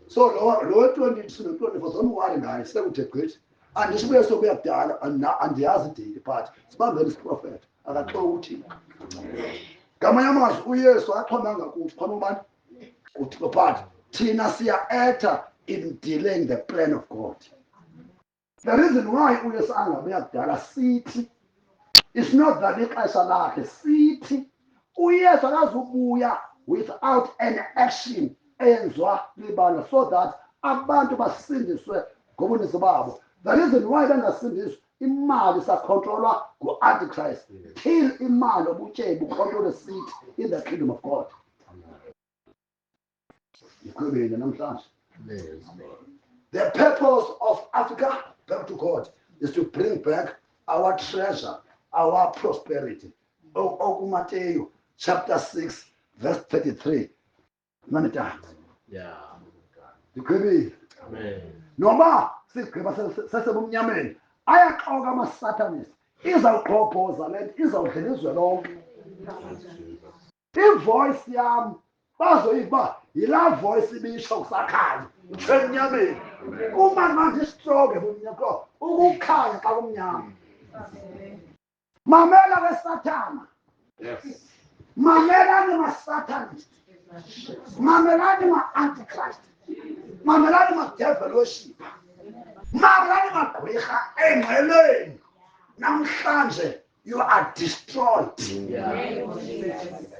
So lo 22 no-24 don't worry ngayo, sekuthe gqithi. Andisho kuye sokuya kudala andiyazi idate but sibambeni isiprofeta akaxoki uthini. Ngamanye amazwi uYesu axhomanga kuthi khona ubani uThixo but thina siya-acta in delaying the plan of God. The reason why uYesu angabuya kudala sithi, it's not that ixesha lakhe, sithi uYesu akazubuya without an action eyenziwa libandla so that abantu basindiswe ngobunisi babo. The reason why bengasindiswa, imali isakhontrolwa ngu-Antichrist till imali obutyebi bucontrol the seat in the kingdom of God. Ikhwebile namhlanje. The purpose of Africa back to God is to bring back our treasure, our prosperity. Matthew chapter 6 verse 33. Ikhwebile. Noma sigqiba sesebumnyameni ayaxoka ama-satanist, izawuqhobhoza le nto, izawudlela izwe lonke. Ivoice yam bazoyiba yilaa voice ibisho kusakhanya utsho emnyameni. Uma manje strong ebumnyama ukukhanya xa kumnyama. Mamela ke Sathana. Mamelani ma-satanist. Mamelani ma-antichrist. Mamelani ma-devil worship. Mamelani magqwirha engqeleni. Namhlanje you are destroyed.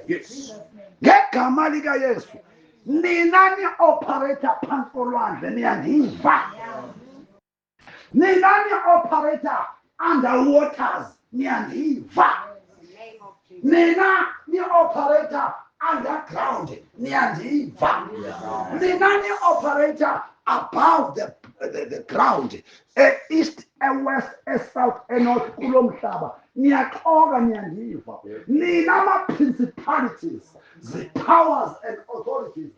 Yes. Ngegama likaYesu, nina ni-operator phantsi kolwandle niyandiva. Nina ni-operator underwaters niyandiva. Nina ni-operator underground niyandiva. Nina ni-operator above the ground, east, west, south, north, kulo mhlaba. Niyaxoka niyandiva. Nina ama-principalities, the powers and authorities,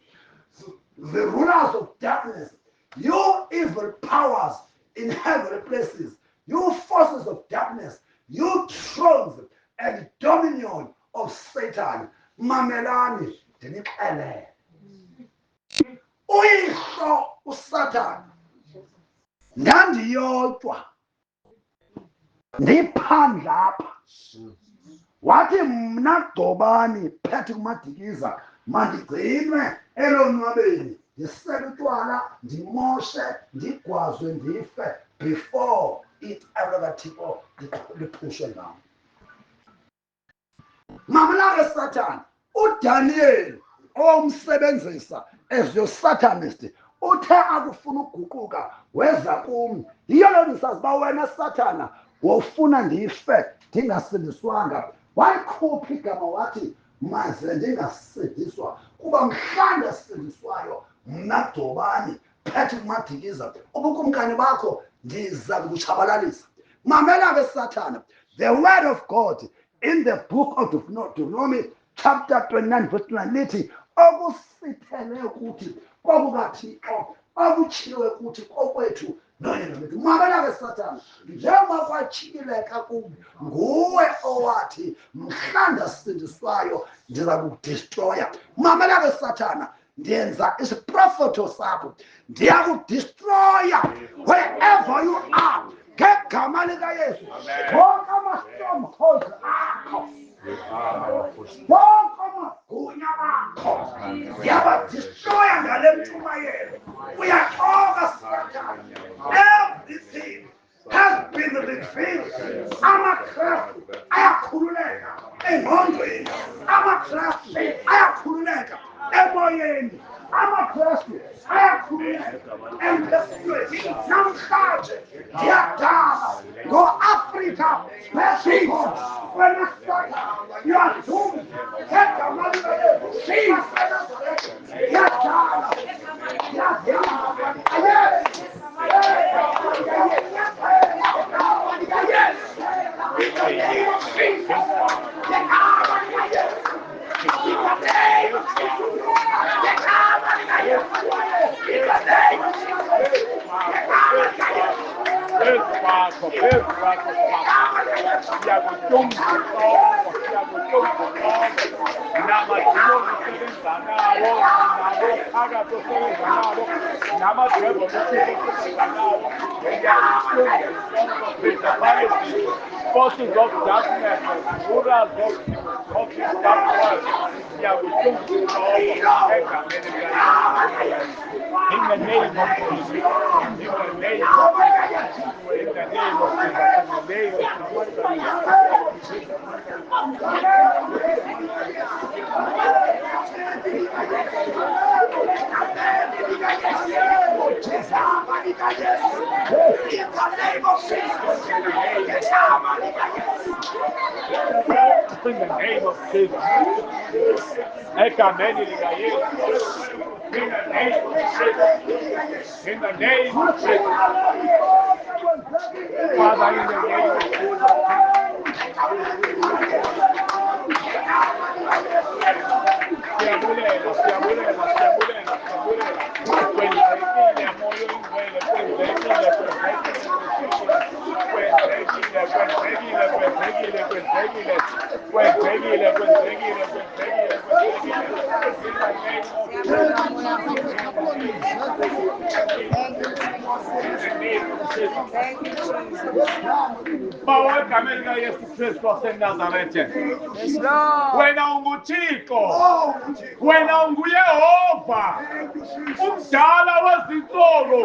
the rulers of darkness, you evil powers in heavenly places, you forces of darkness, you thrones and dominion of Satan. Mamelani, ndinixelele. Uyihlo uSatan ndandiyodwa ndiphandle apha, wathi mna Gcobani phethe kumadikiza mandigcinwe elonwabeni, ndisele utywala, ndimoshe, ndigwazwe, ndife before ikathixo liphushwe ngam. Mamela ke Satan, uDaniel owamsebenzisa as your satanist, uthe akufuna ukuguquka weza kum. Yiyo loo nto sazi uba wena Satana wofuna ndife ndingasindiswanga, wayikhupha igama wathi maze ndingasindiswa, kuba mhla ndasindiswayo mna Gcobani phethe kumadikiza ubukumkani bakho ndiza kubutshabalalisa. Mamela ke Satana, the word of God in the book of Deuteronomy chapter 29 verse 9 lithi, okusithele ukuthi kwakukaThixo, okutshiwe kuthi kokwethu noyena wethu. Mamela ke Satana, njengoba kwatshileka kubi, nguwe owathi mhla ndasindiswayo ndiza kudestroya. Mamela ke Satana, ndiyenza isiprofeto sakho, ndiyakudestroya wherever you are ngegama likaYesu. Wonke ama-strongholds akho, wonke amagunya bakho ndiyabadestroya ngale mtshumayelo. Uyaxoka Satana, everything has been revealed. Amakrafu ayakhululeka engqondweni, amakrafu ayakhululeka emoyeni, amakrafu ayakhululeka emphefumlweni. Namhlanje ndiyadala ngoAfrika beziko wena Satana, you are doomed. Ngegama likaYesu waseNazaretha, ndiyadala, ndiyadala. Forces of darkness, rulers of this dark world, in the name of Jesus, in the name of Jesus, in the name of Jesus, in the name of Jesus. In the name of Jesus. Father, in the name of Jesus. Wena unguThixo, wena unguYehova, umdala wezinsolo,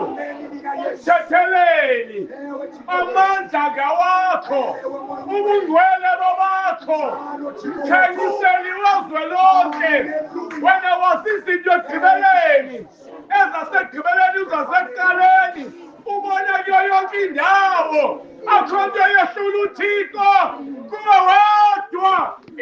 thetheleni amandla ngawakho, ubungcwele babakho, khanyiseni wezwe lonke. Wena wasizinto ekugqibeleni, ezasekugqibeleni uzasekuqaleni, ubona kuyo yonke indawo, akho nto yehlula uThixo. Kuwe wedwa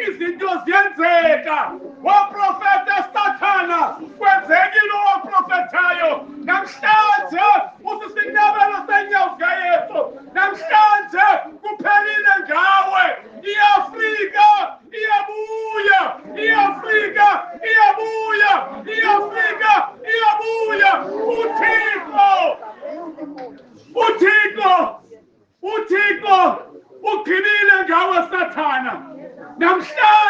izinto ziyenzeka. Waprofeta Satana Sathana, kwenzekile owaprofethayo. Namhlanje usisinyabelo senyawo zikaYesu. Namhlanje kuphelile ngawe. IAfrika iyabuya, iAfrika iyabuya, iAfrika iyabuya. Uthixo ugqibile ngawe Sathana. Namhlanje